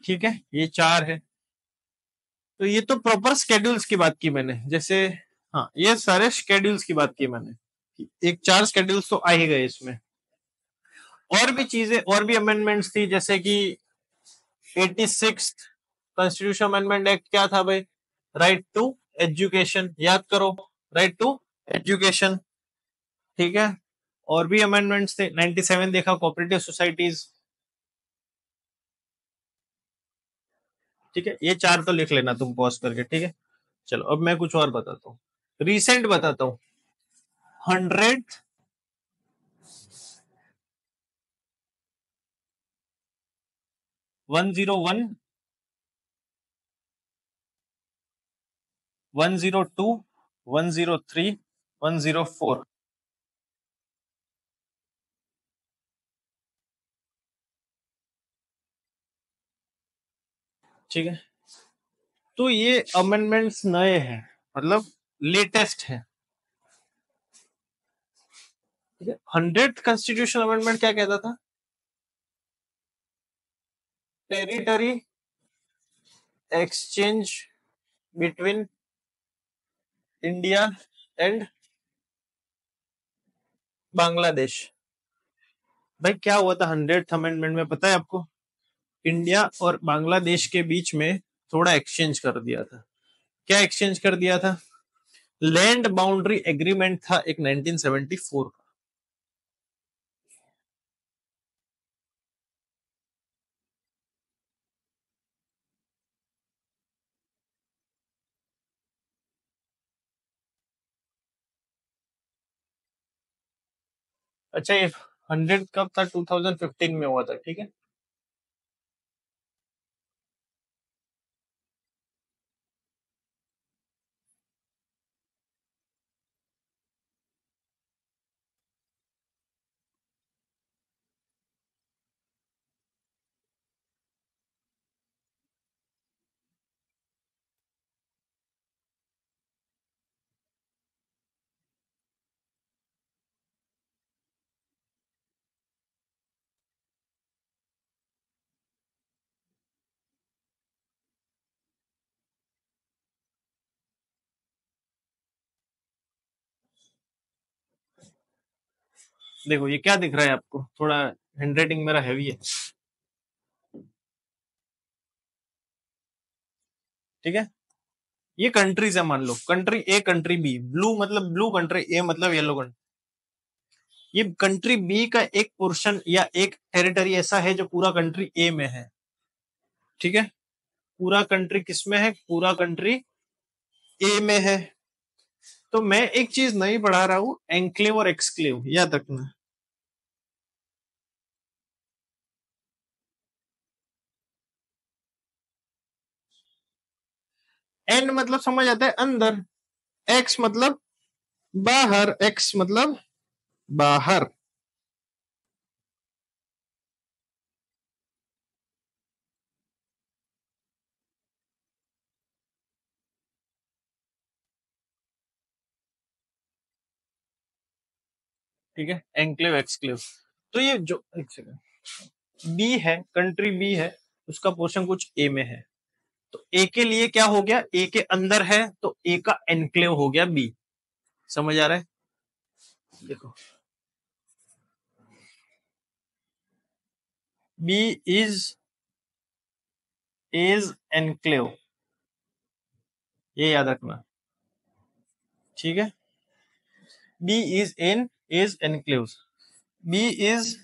ठीक है। ये 4 है, तो ये तो प्रॉपर स्केड्यूल्स की बात की मैंने, जैसे हाँ ये सारे शेड्यूल्स की बात की मैंने, एक 4 शेड्यूल्स तो आ ही गए इसमें। और भी चीजें, और भी अमेंडमेंट्स थी, जैसे कि 86 कॉन्स्टिट्यूशन अमेंडमेंट एक्ट क्या था भाई, राइट टू एजुकेशन, याद करो, राइट टू एजुकेशन, ठीक है। और भी अमेंडमेंट्स थे, 97 देखा, कोऑपरेटिव सोसाइटीज, ठीक है। ये 4 तो लिख लेना तुम पॉज करके, ठीक है। चलो अब मैं कुछ और बताता हूँ, रिसेंट बताता हूँ। 100 101 102 103 104, ठीक है। तो ये अमेंडमेंट्स नए हैं, मतलब लेटेस्ट है, ठीक है। 100th कॉन्स्टिट्यूशन अमेंडमेंट क्या कहता था, territory exchange between India and Bangladesh. भाई क्या हुआ था 100th अमेंडमेंट में, पता है आपको, इंडिया और बांग्लादेश के बीच में थोड़ा एक्सचेंज कर दिया था। क्या एक्सचेंज कर दिया था, लैंड बाउंड्री एग्रीमेंट था एक 1974 का। अच्छा ये 100 कब था, 2015 में हुआ था, ठीक है। देखो ये क्या दिख रहा है आपको, थोड़ा हैंडराइटिंग मेरा हैवी है, ठीक है। ये कंट्रीज है, मान लो country A country B, blue मतलब ब्लू कंट्री, ए मतलब येलो कंट्री। ये कंट्री बी का एक पोर्शन या एक टेरिटरी ऐसा है जो पूरा कंट्री ए में है, ठीक है। पूरा कंट्री किस में है, पूरा कंट्री ए में है। तो मैं एक चीज नहीं पढ़ा रहा हूं, एंक्लेव और एक्सक्लेव, याद रखना। एन मतलब समझ आता है अंदर, एक्स मतलब बाहर, एक्स मतलब बाहर। ठीक है, एनक्लेव एक्सक्लेव। तो ये जो एक सेकंड, बी है, कंट्री बी है, उसका पोर्शन कुछ ए में है, तो ए के लिए क्या हो गया, ए के अंदर है तो ए का एनक्लेव हो गया बी। समझ आ रहा है? देखो, बी इज एनक्लेव, ये याद रखना। ठीक है, B is enclave, B is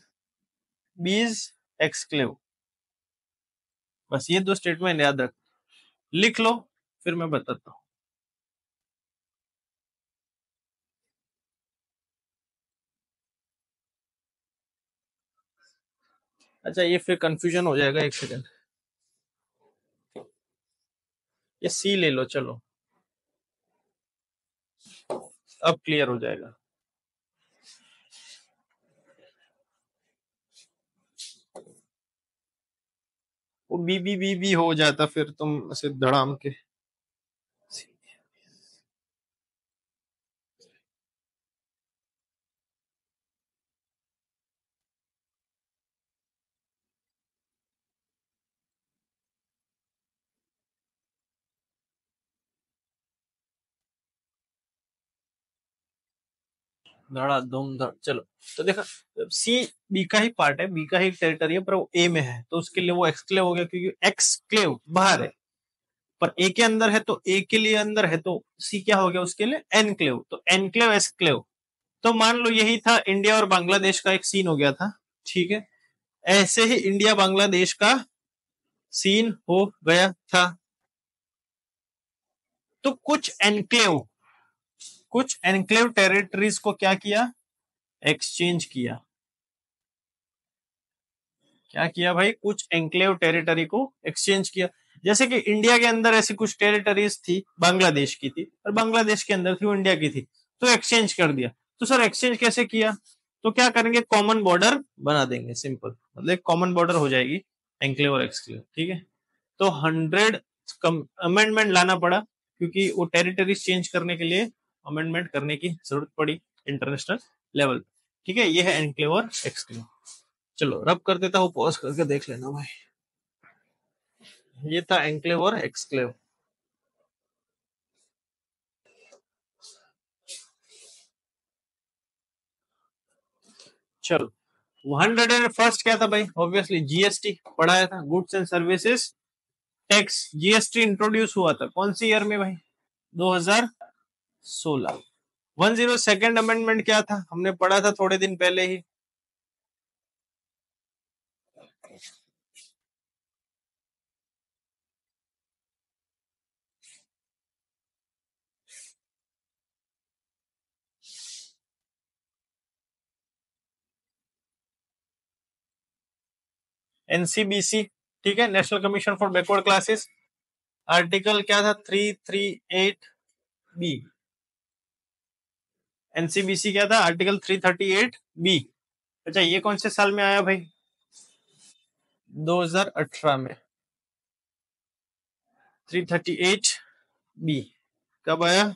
B is exclave. बस ये दो स्टेटमेंट याद रख, लिख लो, फिर मैं बताता हूँ। अच्छा, ये फिर कंफ्यूजन हो जाएगा, एक सेकंड, ये सी ले लो, चलो अब क्लियर हो जाएगा। वो बी हो जाता फिर तुम ऐसे धड़ाम के। धड़ा धूम धड़, चलो। तो देखा, सी बी का ही पार्ट है, बी का ही टेरिटरी है, पर वो ए में है तो उसके लिए वो एक्सक्लेव हो गया, क्योंकि एक्सक्लेव बाहर है, पर ए के अंदर है तो ए के लिए अंदर है, तो सी क्या हो गया उसके लिए, एनक्लेव। तो एनक्लेव एक्सक्लेव, तो मान लो यही था इंडिया और बांग्लादेश का एक सीन हो गया था। ठीक है, ऐसे ही इंडिया बांग्लादेश का सीन हो गया था। तो कुछ एनक्लेव टेरिटरीज को क्या किया, एक्सचेंज किया। क्या किया भाई, कुछ एनक्लेव टेरिटरी को एक्सचेंज किया। जैसे कि इंडिया के अंदर ऐसी कुछ टेरिटरीज थी, बांग्लादेश की थी, और बांग्लादेश के अंदर थी वो इंडिया की थी, तो एक्सचेंज कर दिया। तो सर एक्सचेंज कैसे किया, तो क्या करेंगे, कॉमन बॉर्डर बना देंगे, सिंपल, मतलब कॉमन बॉर्डर हो जाएगी एनक्लेव और एक्सक्लेव। ठीक है, तो 100 अमेंडमेंट लाना पड़ा, क्योंकि वो टेरिटरीज चेंज करने के लिए अमेंडमेंट करने की जरूरत पड़ी इंटरनेशनल लेवल। ठीक है, ये है एनक्लेव और एक्सक्लेव। चलो रब कर देता हूँ, पॉज करके देख लेना भाई। ये था एनक्लेव और एक्सक्लेव। चलो, 101st क्या था भाई, ऑब्वियसली जीएसटी पढ़ाया था, goods and services tax. GST introduce हुआ था कौन सी ईयर में भाई, 2016। 102nd अमेंडमेंट क्या था, हमने पढ़ा था थोड़े दिन पहले ही, एनसीबीसी। ठीक है, national commission for backward classes. Article क्या था, 338 बी। एनसीबीसी क्या था, आर्टिकल 338 बी। अच्छा, ये कौन से साल में आया भाई, 2018 में। 338 बी कब आया,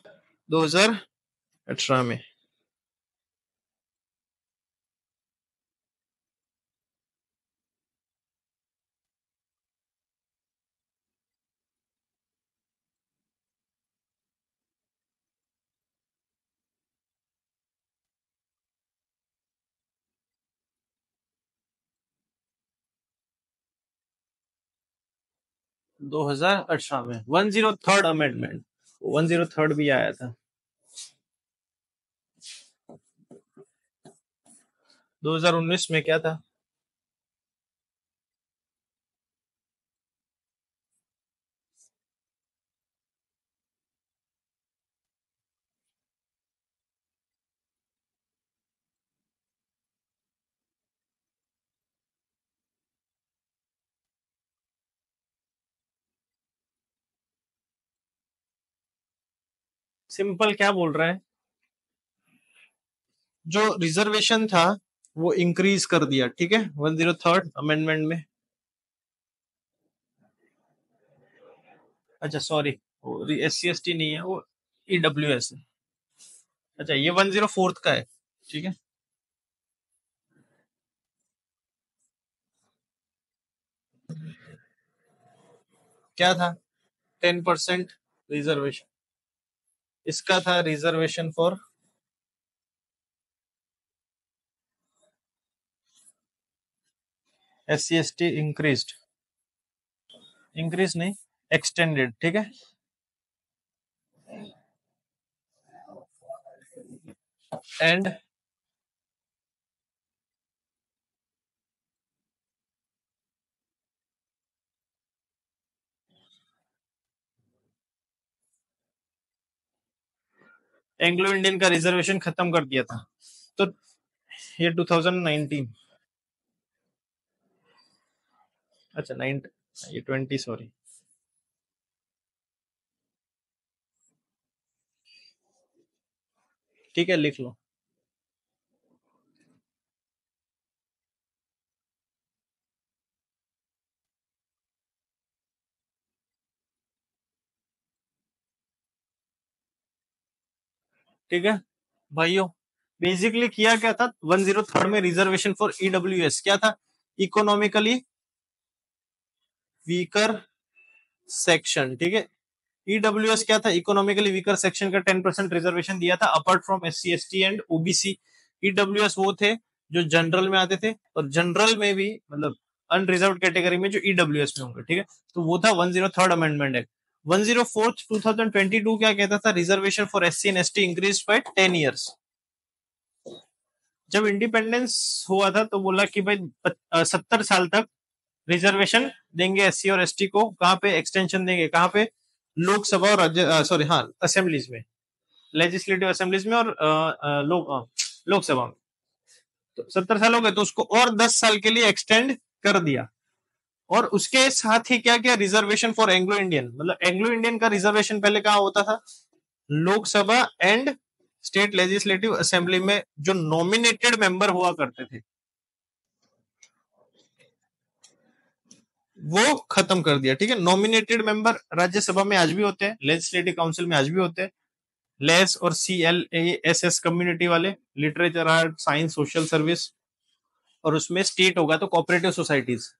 2018 में। 2018 में 103rd अमेंडमेंट, 103rd भी आया था। 2019 में क्या था, सिंपल क्या बोल रहा है, जो रिजर्वेशन था वो इंक्रीज कर दिया, ठीक है, 103rd अमेंडमेंट में। अच्छा सॉरी, वो SC ST नहीं है, वो EWS है। अच्छा ये 104th का है, ठीक है। क्या था, 10% रिजर्वेशन, इसका था reservation for SC ST increase, increase नहीं, एक्सटेंडेड, ठीक है। एंड एंग्लो इंडियन का रिजर्वेशन खत्म कर दिया था, तो ये 2019, अच्छा 9, ये 20 सॉरी। ठीक है लिख लो। ठीक है भाइयों, बेसिकली किया क्या था, 103rd में रिजर्वेशन फॉर EWS क्या था, इकोनॉमिकली वीकर सेक्शन, ठीक है। EWS क्या था, इकोनॉमिकली वीकर सेक्शन का 10% रिजर्वेशन दिया था apart from SC ST and OBC। EWS वो थे जो जनरल में आते थे, और जनरल में भी मतलब अनरिजर्व कैटेगरी में जो EWS में होंगे, ठीक है। तो वो था 103rd अमेंडमेंट एक्ट। 104th 2022 क्या कहता था, reservation for SC and ST increase by 10 years। जब इंडिपेंडेंस हुआ था तो बोला कि भाई 70 साल तक रिजर्वेशन देंगे SC और ST को, कहाँ पे एक्सटेंशन देंगे, कहाँ पे, लोकसभा और राज्य सॉरी हाँ असेंबलीज में, लेजिस्लेटिव असेंबलीज में और लोकसभा में। तो 70 साल हो गए तो उसको और 10 साल के लिए एक्सटेंड कर दिया। और उसके साथ ही क्या किया, रिजर्वेशन फॉर एंग्लो इंडियन, मतलब एंग्लो इंडियन का रिजर्वेशन पहले कहाँ होता था, Lok Sabha and state legislative assembly में जो नॉमिनेटेड मेंबर हुआ करते थे, वो खत्म कर दिया, ठीक है। नॉमिनेटेड मेंबर राज्यसभा में आज भी होते हैं, लेजिस्लेटिव काउंसिल में आज भी होते हैं, लेस और CLASS कम्युनिटी वाले, literature art science social service, और उसमें स्टेट होगा तो cooperative societies,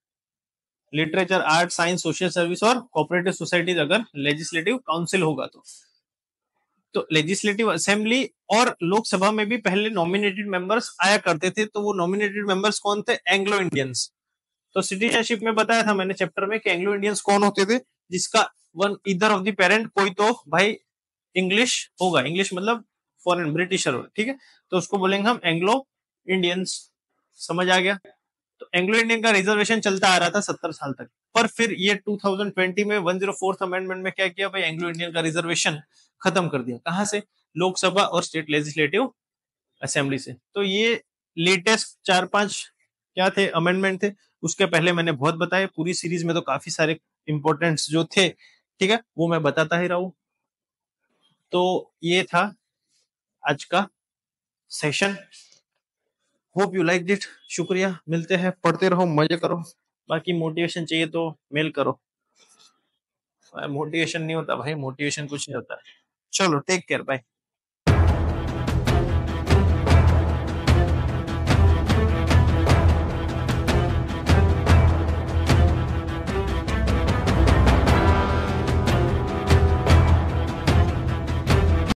literature art science social service और कोऑपरेटिव सोसाइटीज अगर लेजिस्लेटिव काउंसिल होगा तो लेजिस्लेटिव असेंबली और लोकसभा में भी पहले नॉमिनेटेड मेंबर्स आया करते थे। तो वो नॉमिनेटेड मेंबर्स कौन थे, एंग्लो इंडियंस। तो सिटीजनशिप में बताया था मैंने चैप्टर में कि एंग्लो इंडियंस कौन होते थे, जिसका वन इधर ऑफ द पेरेंट कोई तो भाई इंग्लिश होगा, इंग्लिश मतलब फॉरेन ब्रिटिशर हो, ठीक है। तो उसको बोलेंगे हम एंग्लो इंडियंस। समझ आ गया। तो एंग्लो इंडियन का रिजर्वेशन चलता आ रहा था 70 साल तक, पर फिर ये 2020 में 104th अमेंडमेंट में क्या किया भाई, एंग्लो इंडियन का रिजर्वेशन खत्म कर दिया। कहां से, लोकसभा और स्टेट लेजिस्लेटिव असेंबली से। तो ये लेटेस्ट 4-5 क्या थे, अमेंडमेंट थे। उसके पहले मैंने बहुत बताए, पूरी सीरीज में तो काफी सारे इंपॉर्टेंट्स जो थे, ठीक है, वो मैं बताता ही रहूं। तो ये था आज का session, hope you like it. शुक्रिया, मिलते हैं, पढ़ते रहो, मजे करो। बाकी मोटिवेशन चाहिए तो मेल करो। मोटिवेशन नहीं होता भाई, मोटिवेशन कुछ नहीं होता। चलो टेक केयर, बाय।